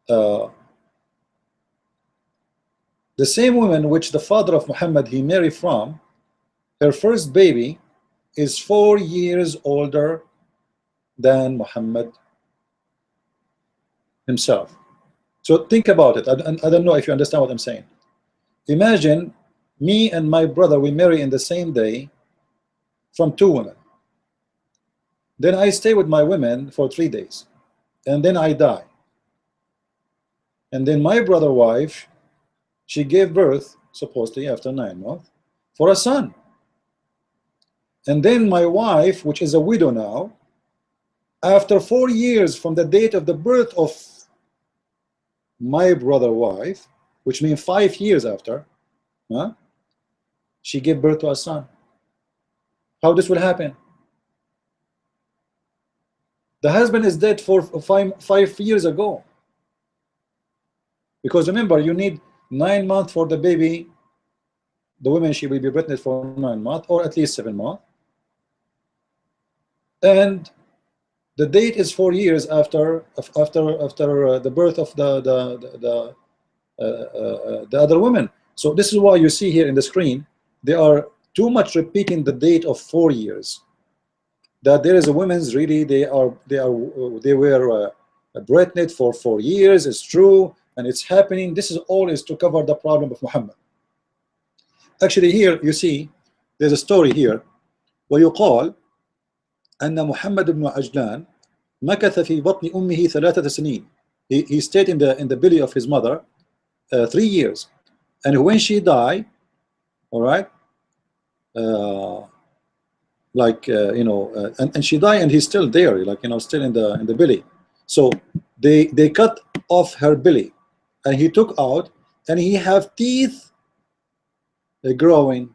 the same woman which the father of Muhammad he married from, her first baby is 4 years older than Muhammad himself. So think about it. I don't know if you understand what I'm saying. Imagine me and my brother, we marry in the same day from 2 women. Then I stay with my women for 3 days, and then I die. And then my brother wife, she gave birth supposedly after 9 months for a son. And then my wife, which is a widow now, after 4 years from the date of the birth of my brother wife, which means 5 years after, she gave birth to a son. How this will happen? The husband is dead for five years ago. Because remember, you need 9 months for the baby. The woman, she will be pregnant for 9 months, or at least 7 months. And the date is 4 years after the birth of the other woman. So this is why you see here in the screen, they are too much repeating the date of 4 years. That there is a woman's really they were pregnant for 4 years. It's true, and it's happening. This is all is to cover the problem of Muhammad. Actually, here you see there's a story here. ويقال أن محمد بن عجلان مكث في بطن أمه 3 سنين. He stayed in the belly of his mother 3 years, and when she died, all right, and she died, and he's still there, still in the belly. So they cut off her belly, and he took out, and he have teeth growing.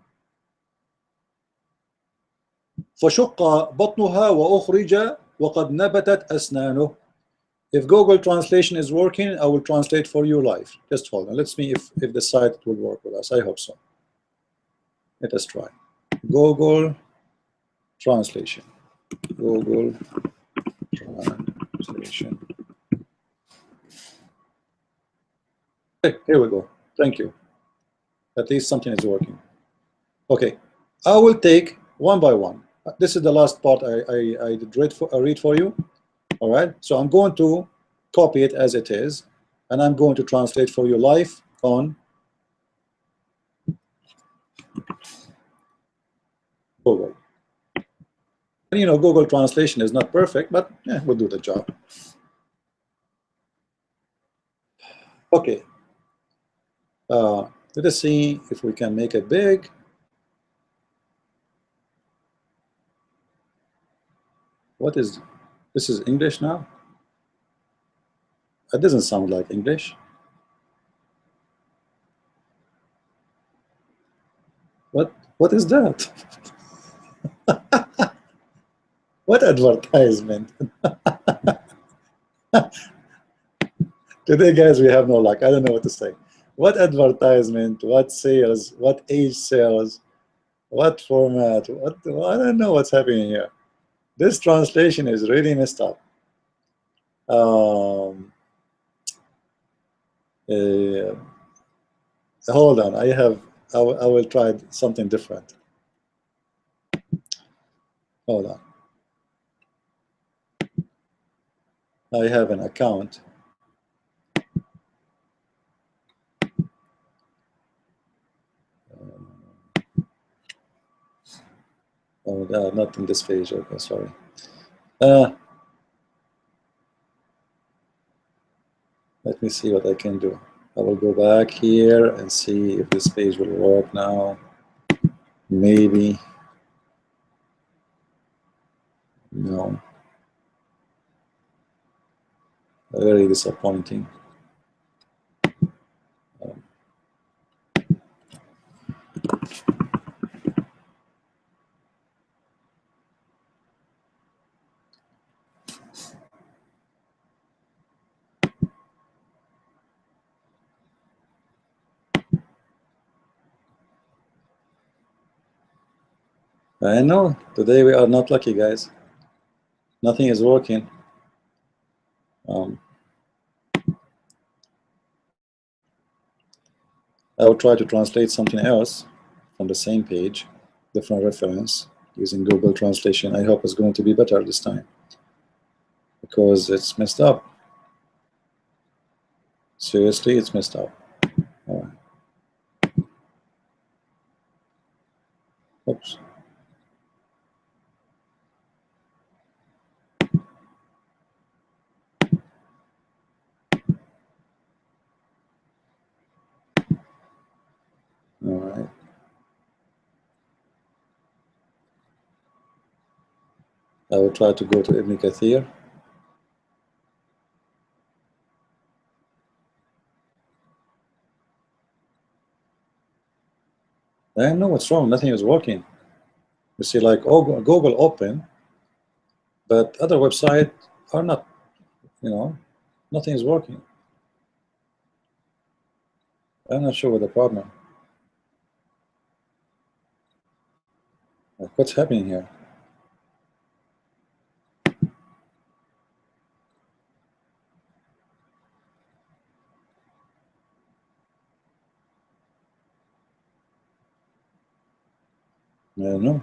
فشق بطنها وأخرج وقد نبتت أسنانه. If Google translation is working, I will translate for you live. Just hold on. Let's see if the site will work with us. I hope so. Let us try. Google translation. Google translation. Okay, here we go. Thank you. At least something is working. Okay, I will take one by one. This is the last part I read for you. All right, so I'm going to copy it as it is, and I'm going to translate for you live on Google. And Google translation is not perfect, but we'll do the job. Okay, let us see if we can make it big. What is this? Is English now? That doesn't sound like English. What is that? What advertisement? Today, guys, we have no luck. I don't know what to say. What advertisement? What sales? What age sales? What format? I don't know what's happening here. This translation is really messed up. Hold on. I will try something different. Hold on. I have an account. Oh, not in this page. Okay, sorry. Let me see what I can do. I will go back here and see if this page will work now. Maybe. No. Very disappointing. I know today we are not lucky, guys. Nothing is working. Um, I will try to translate something else from the same page, different reference, using Google Translation. I hope it's going to be better this time because it's messed up. Seriously, it's messed up. All right. Oops. All right. I will try to go to Ibn Kathir. I know what's wrong. Nothing is working. You see, like, oh, Google open, but other websites are not, nothing is working. I'm not sure what the problem. Like, what's happening here? I don't know.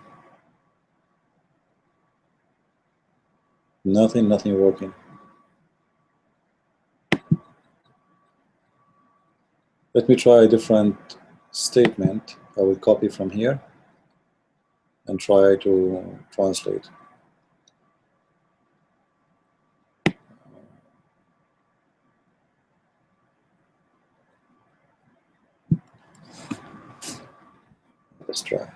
Nothing working. Let me try a different statement. I will copy from here and try to translate. Let's try.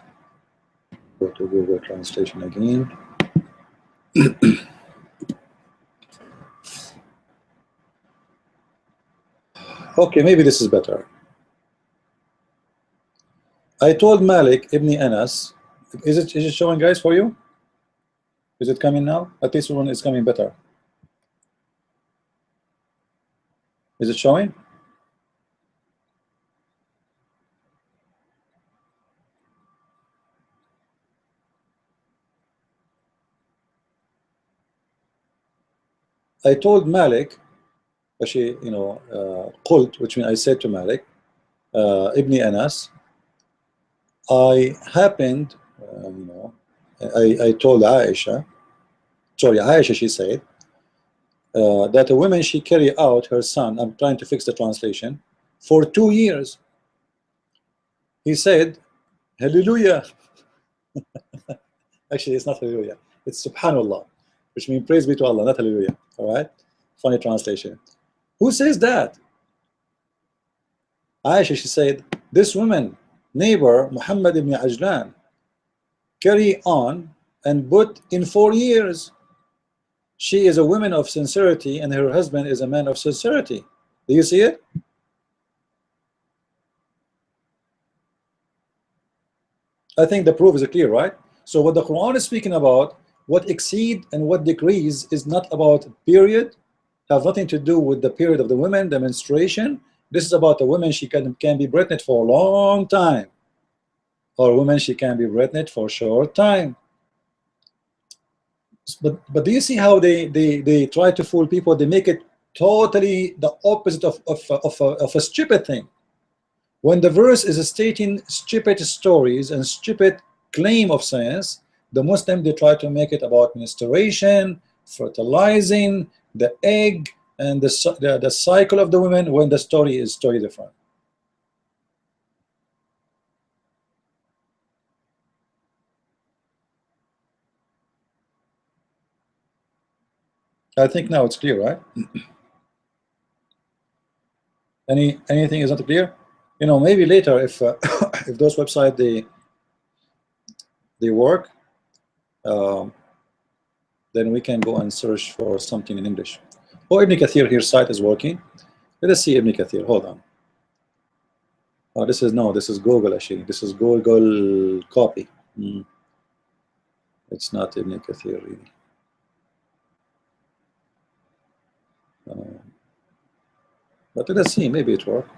Go to Google Translation again. Okay, maybe this is better. I told Malik Ibn Anas. Is it showing, guys, for you? Is it coming now? At least one is coming better. Is it showing? I told Malik, actually, قلت, which means I said to Malik, Ibn Anas, I happened, I told Aisha, sorry, Aisha, she said, that a woman, she carry out her son, I'm trying to fix the translation, for 2 years. He said, Hallelujah. Actually, it's not Hallelujah. It's Subhanallah, which means praise be to Allah, not Hallelujah. All right? Funny translation. Who says that? Aisha, she said, this woman, neighbor, Muhammad ibn Ajlan, carry on and put in 4 years. She is a woman of sincerity and her husband is a man of sincerity. Do you see it? I think the proof is clear, right? So what the Quran is speaking about, what exceed and what decrease, is not about period, have nothing to do with the period of the woman, the menstruation. This is about a woman, she can be pregnant for a long time, or a woman, she can be pregnant for a short time. But do you see how they try to fool people? They make it totally the opposite of a stupid thing. When the verse is stating stupid stories and stupid claim of science, the Muslim, they try to make it about menstruation, fertilizing, the egg, and the cycle of the woman, when the story is totally different. I think now it's clear, right? Anything is not clear? Maybe later, if if those websites they work, um, then we can go and search for something in English. Oh, Ibn Kathir here site is working. Let us see Ibn Kathir. Hold on. Oh, this is Google actually. This is Google copy. It's not Ibn Kathir really. But let us see. Maybe it works.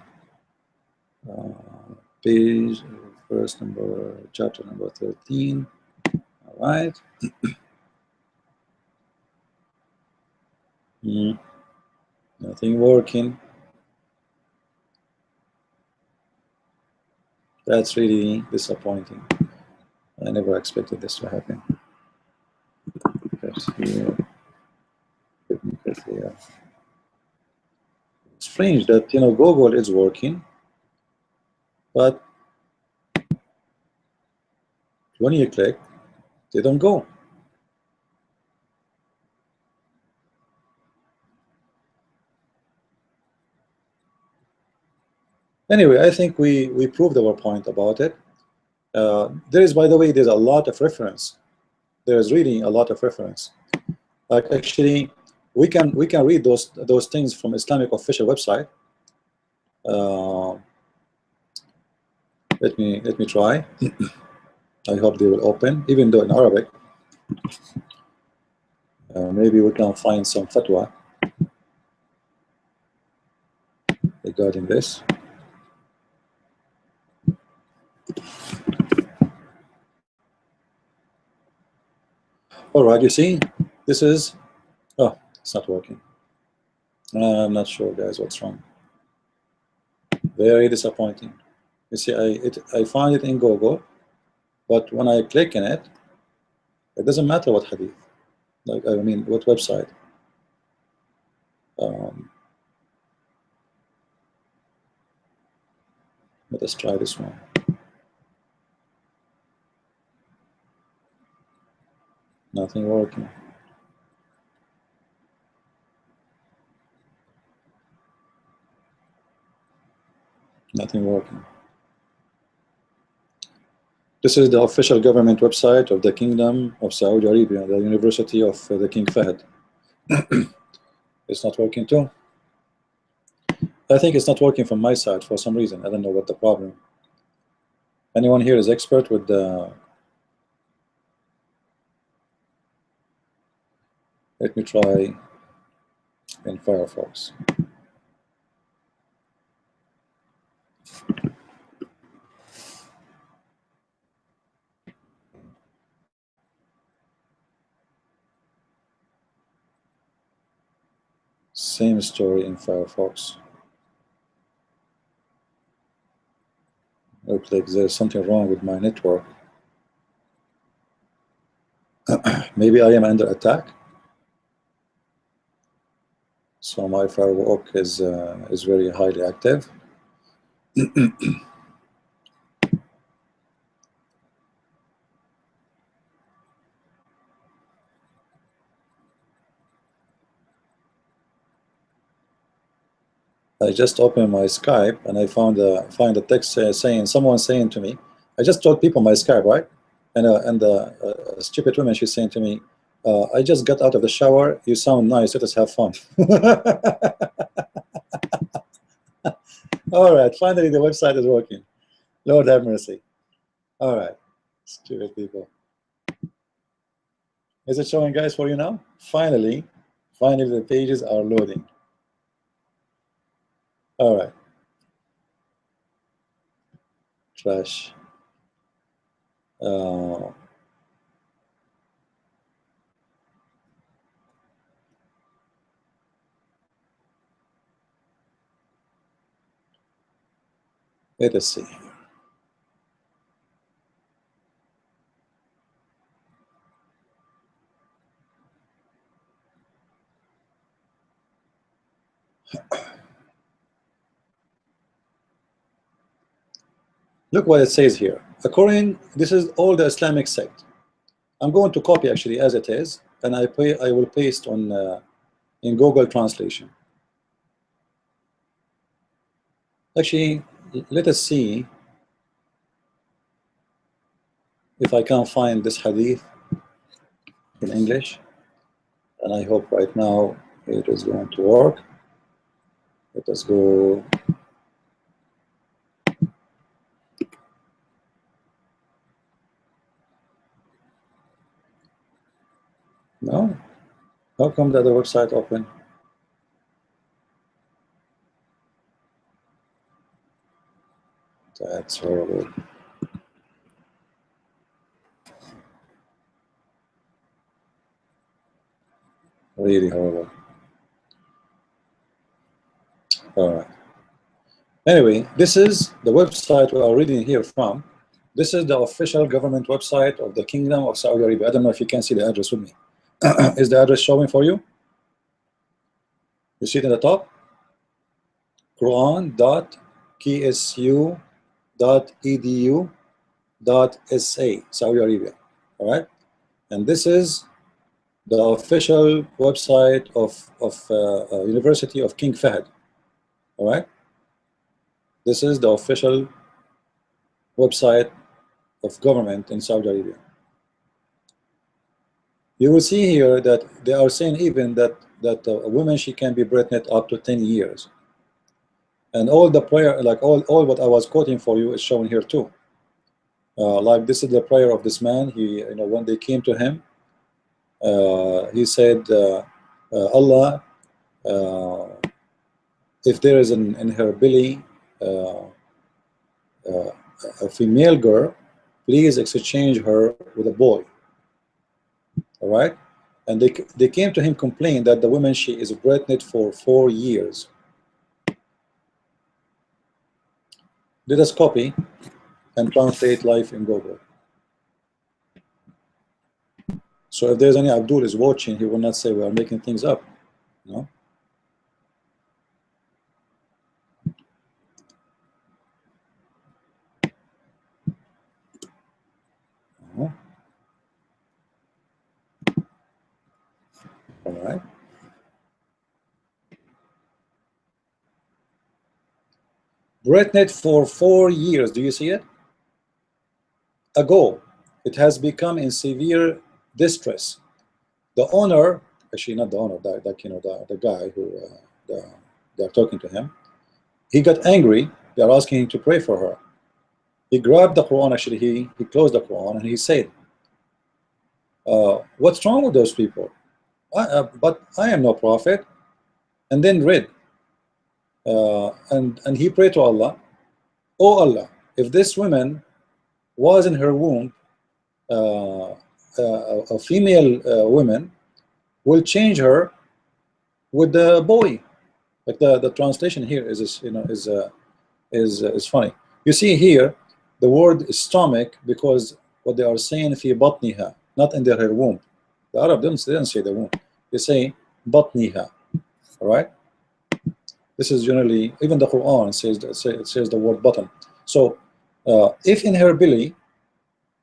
Page, chapter number 13. right. Nothing working. That's really disappointing. I never expected this to happen. Because here, here. Strange that Google is working, but when you click, they don't go. Anyway, I think we proved our point about it. There is, by the way, there's a lot of reference. There's really a lot of reference. Like actually, we can read those things from Islamic official website. Uh, let me try. I hope they will open, even though in Arabic. Maybe we can find some fatwa regarding this. All right, you see, this is. Oh, it's not working. I'm not sure, guys, what's wrong. Very disappointing. You see, I find it in Google, but when I click in it, it doesn't matter what hadith. Like, I mean, what website. Let us try this one. Nothing working. Nothing working. This is the official government website of the Kingdom of Saudi Arabia, the University of the King Fahd. It's not working too. I think it's not working from my side for some reason. I don't know what the problem. Anyone here is expert with the. Let me try in Firefox. Same story in Firefox. Looks like there's something wrong with my network. Maybe I am under attack. So my firewall is very highly active. I just opened my Skype and I find a text saying someone saying to me. I just told people my Skype, right? And the stupid woman, she's saying to me, I just got out of the shower. You sound nice. Let us have fun. All right, finally the website is working. Lord have mercy. All right, stupid people. Is it showing, guys, for you now? Finally the pages are loading. All right. Trash. Let us see. Look what it says here. According, this is all the Islamic sect. I'm going to copy actually as it is, and I will paste on in Google Translation. Actually, let us see if I can find this hadith in English, and I hope right now it is going to work. Let us go. No? How come the other website open? That's horrible. Really horrible. All right. Anyway, this is the website we are reading here from. This is the official government website of the Kingdom of Saudi Arabia. I don't know if you can see the address with me. Is the address showing for you? You see it in the top? Quran.ksu.edu.sa, Saudi Arabia. All right? And this is the official website of University of King Fahd. All right? This is the official website of government in Saudi Arabia. You will see here that they are saying even that a woman, she can be pregnant up to 10 years. And all the prayer, like all what I was quoting for you is shown here too. Like this is the prayer of this man. He, you know, when they came to him, he said, Allah, if there is in her belly a female girl, please exchange her with a boy. All right? And they came to him complaining that the woman, she is pregnant for 4 years. Let us copy and translate live in Google. So if there's any Abdul is watching, he will not say we are making things up. No? No. All right. Pregnant for 4 years. Do you see it? Ago, it has become in severe distress. The owner, actually not the owner, you know, the guy who they are talking to him, he got angry. They are asking him to pray for her. He grabbed the Quran. Actually, he closed the Quran and he said, "What's wrong with those people? But I am no prophet." And then read, and he prayed to Allah, "Oh Allah, if this woman was in her womb a female woman, will change her with the boy." Like the translation here is, you know, is funny. You see here the word stomach, because what they are saying fi batniha, not in her womb. The Arab they don't say the womb. They say batniha. All right. This is generally, even the Quran says it says the word bottom. So if in her belly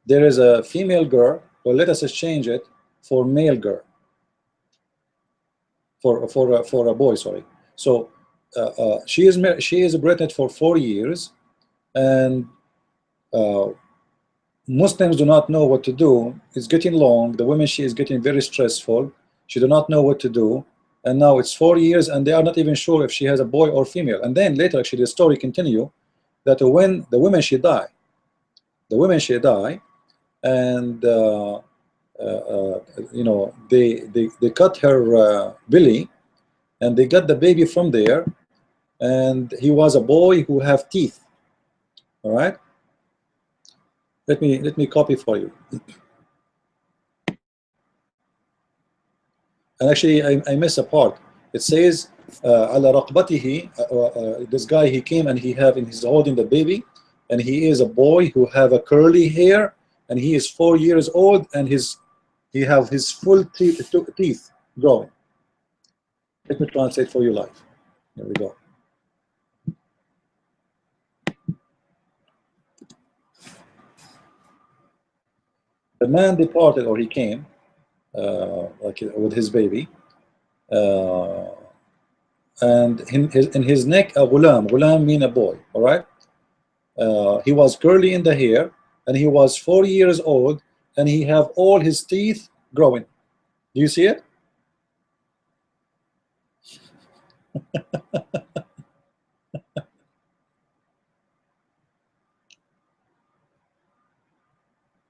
there is a female girl, well, let us exchange it for male girl, for a boy. Sorry. So she is pregnant for 4 years, and Muslims do not know what to do. It's getting long. The woman, she is getting very stressful. She do not know what to do, and now it's 4 years, and they are not even sure if she has a boy or female. And then later, actually, the story continue that when the woman she die, and you know, they cut her belly, and they got the baby from there, and he was a boy who have teeth. All right. Let me copy for you. And actually, I miss a part. It says, "Ala raqbatihi." This guy, he came and he's holding the baby, and he is a boy who have a curly hair, and he is 4 years old, and he have his full teeth growing. Let me translate for you live. Here we go. The man departed, or he came, like with his baby, and in his neck a ghulam mean a boy. All right. He was curly in the hair, and he was 4 years old, and he have all his teeth growing. Do you see it?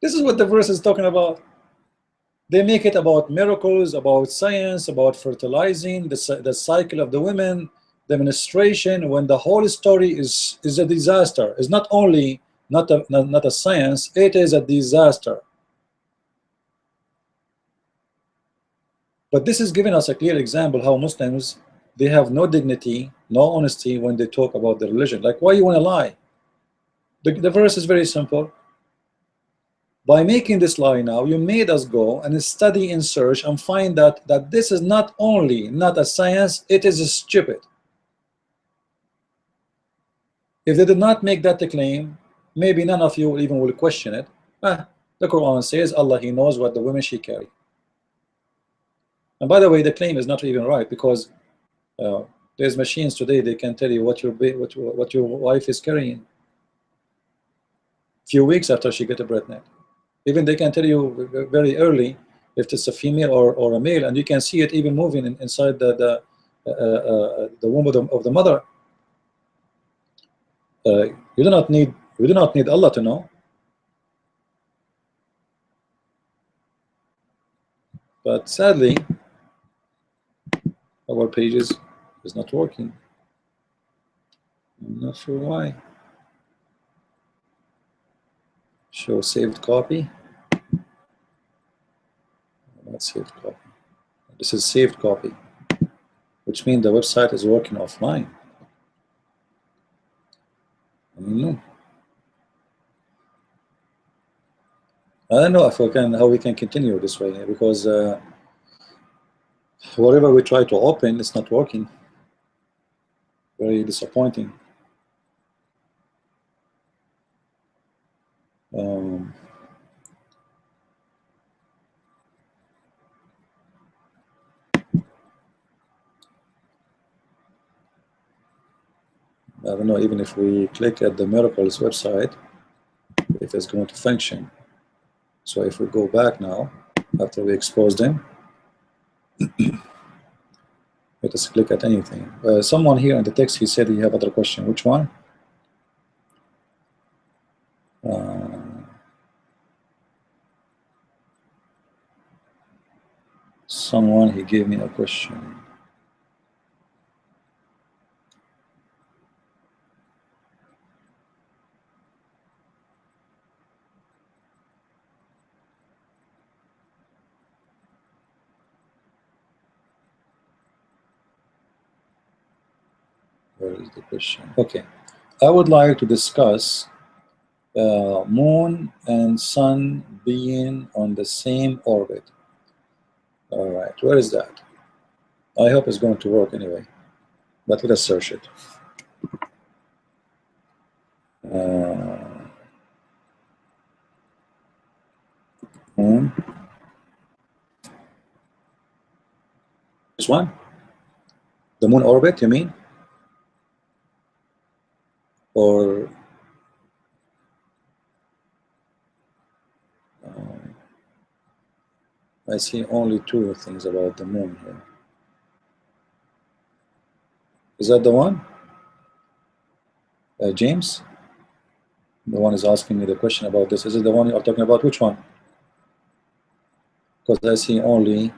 This is what the verse is talking about. They make it about miracles, about science, about fertilizing, the cycle of the women, the menstruation, when the whole story is a disaster. It's not only not a science, it is a disaster. But this is giving us a clear example how Muslims, they have no dignity, no honesty when they talk about their religion. Like, why you want to lie? The verse is very simple. By making this lie now, you made us go and study and search and find that this is not only not a science, it is stupid. If they did not make that claim, maybe none of you even will question it. The Quran says Allah, He knows what the women she carry. And by the way, the claim is not even right, because there's machines today, they can tell you what your wife is carrying few weeks after she get a pregnant. Even they can tell you very early if it's a female or a male, and you can see it even moving inside the womb of the mother. We do not need Allah to know. But sadly, our pages is not working. I'm not sure why. Show saved copy. Not saved copy. This is saved copy, which means the website is working offline. I don't know. I don't know if how we can continue this way, because whatever we try to open, it's not working. Very disappointing. I don't know, even if we click at the Miracles website, if it's going to function. So if we go back now, after we expose them, let us click at anything. Someone here in the text, he said he have other question. Which one? Someone, he gave me a question. Where is the question? Okay. I would like to discuss moon and sun being on the same orbit. All right, where is that? I hope it's going to work anyway, but let us search it. Moon. This one? The moon orbit, you mean? Or I see only two things about the moon here. Is that the one? James? The one is asking me the question about this. Is it the one you are talking about? Which one? Because I see only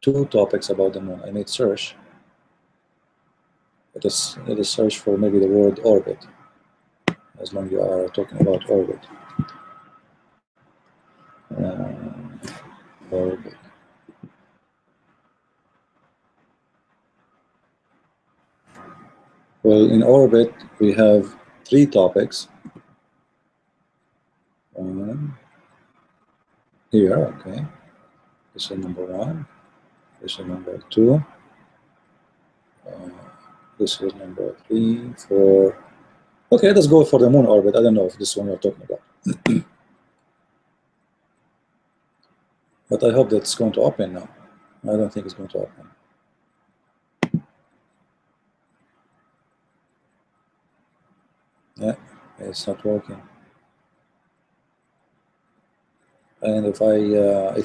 two topics about the moon. I made search. Let us search for maybe the word orbit, as long as you are talking about orbit. Orbit. Well, in orbit, we have three topics. Here, okay. This is number one. This is number two. This is number 3, 4. Okay, let's go for the moon orbit. I don't know if this one you're talking about. But I hope that's going to open now. I don't think it's going to open. Yeah, it's not working. And if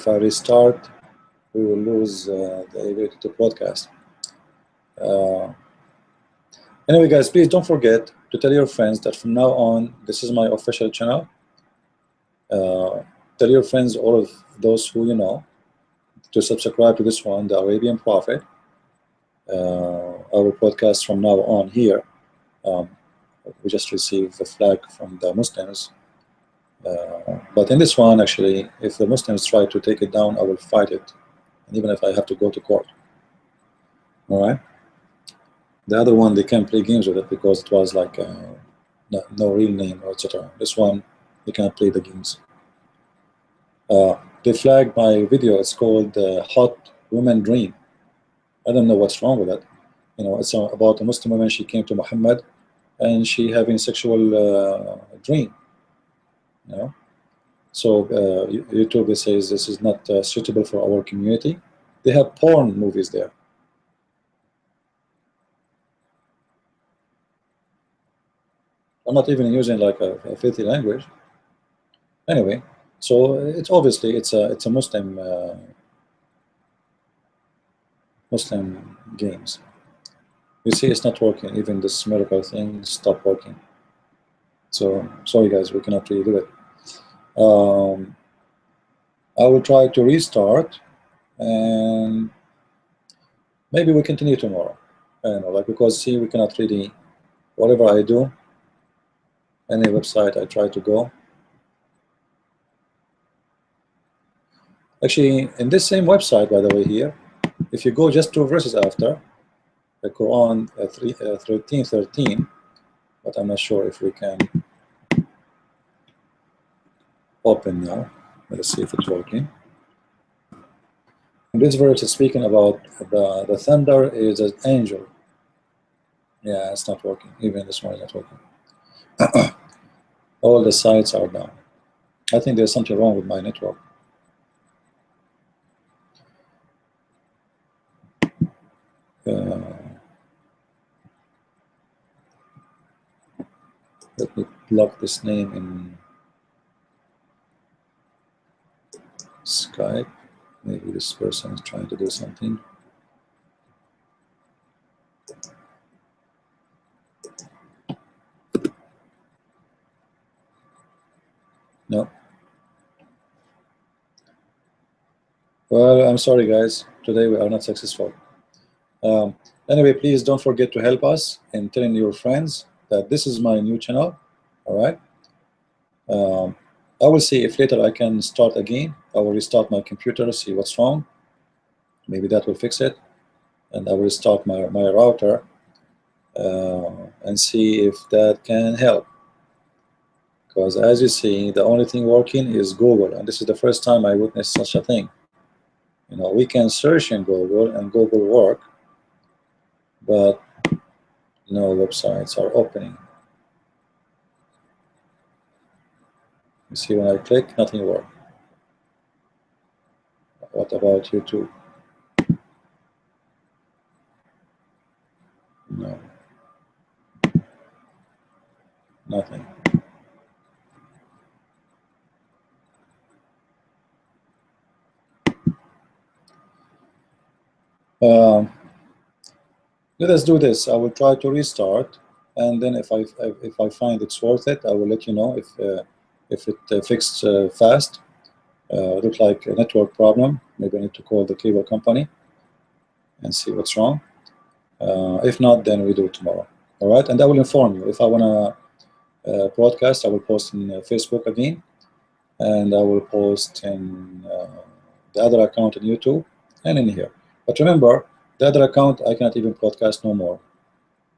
I restart, we will lose the ability to broadcast. Anyway, guys, please don't forget to tell your friends that from now on, this is my official channel. Tell your friends, all of those who you know, to subscribe to this one, The Arabian Prophet. Our podcast from now on here. We just received the flag from the Muslims. But in this one, actually, if the Muslims try to take it down, I will fight it even if I have to go to court. All right. The other one, they can't play games with it because it was like no real name or etc. This one, they can't play the games. They flagged my video. It's called Hot Woman Dream. I don't know what's wrong with it. You know, it's about a Muslim woman. She came to Muhammad, and she having sexual dream. You know, so YouTube says this is not suitable for our community. They have porn movies there. I'm not even using like a filthy language. Anyway, so it's obviously it's a Muslim games. You see, it's not working. Even this miracle thing stopped working. So sorry guys, we cannot really do it. I will try to restart, and maybe we continue tomorrow. I don't know, like, because see, we cannot really, whatever I do, any website I try to go. Actually, in this same website, by the way, here, if you go just 2 verses after, the Quran 13:13, but I'm not sure if we can open now. Let's see if it's working. And this verse is speaking about the thunder is an angel. Yeah, it's not working. Even this one is not working. All the sites are down. I think there's something wrong with my network. Let me plug this name in Skype. Maybe this person is trying to do something. No. Well, I'm sorry, guys. Today we are not successful. Anyway, please don't forget to help us in telling your friends that this is my new channel. All right. I will see if later I can start again. I will restart my computer, see what's wrong. Maybe that will fix it. And I will start my router and see if that can help. Because as you see, the only thing working is Google. And this is the first time I witnessed such a thing. You know, we can search in Google and Google work, but no websites are opening. You see, when I click, nothing works. What about YouTube? No. Nothing. Let us do this. I will try to restart, and then if I find it's worth it, I will let you know if it fixed fast. Look like a network problem. Maybe I need to call the cable company and see what's wrong. If not, then we do it tomorrow. All right, and I will inform you if I want to broadcast. I will post in Facebook again, and I will post in the other account in YouTube and in here. But remember, the other account I cannot even broadcast no more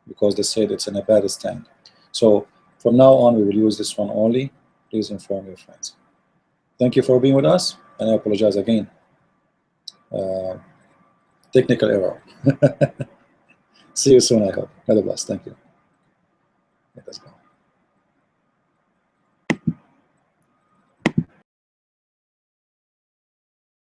because they said it's in a bad stand. So from now on, we will use this one only. Please inform your friends. Thank you for being with us, and I apologize again. Technical error. See you soon, I hope. God bless. Thank you.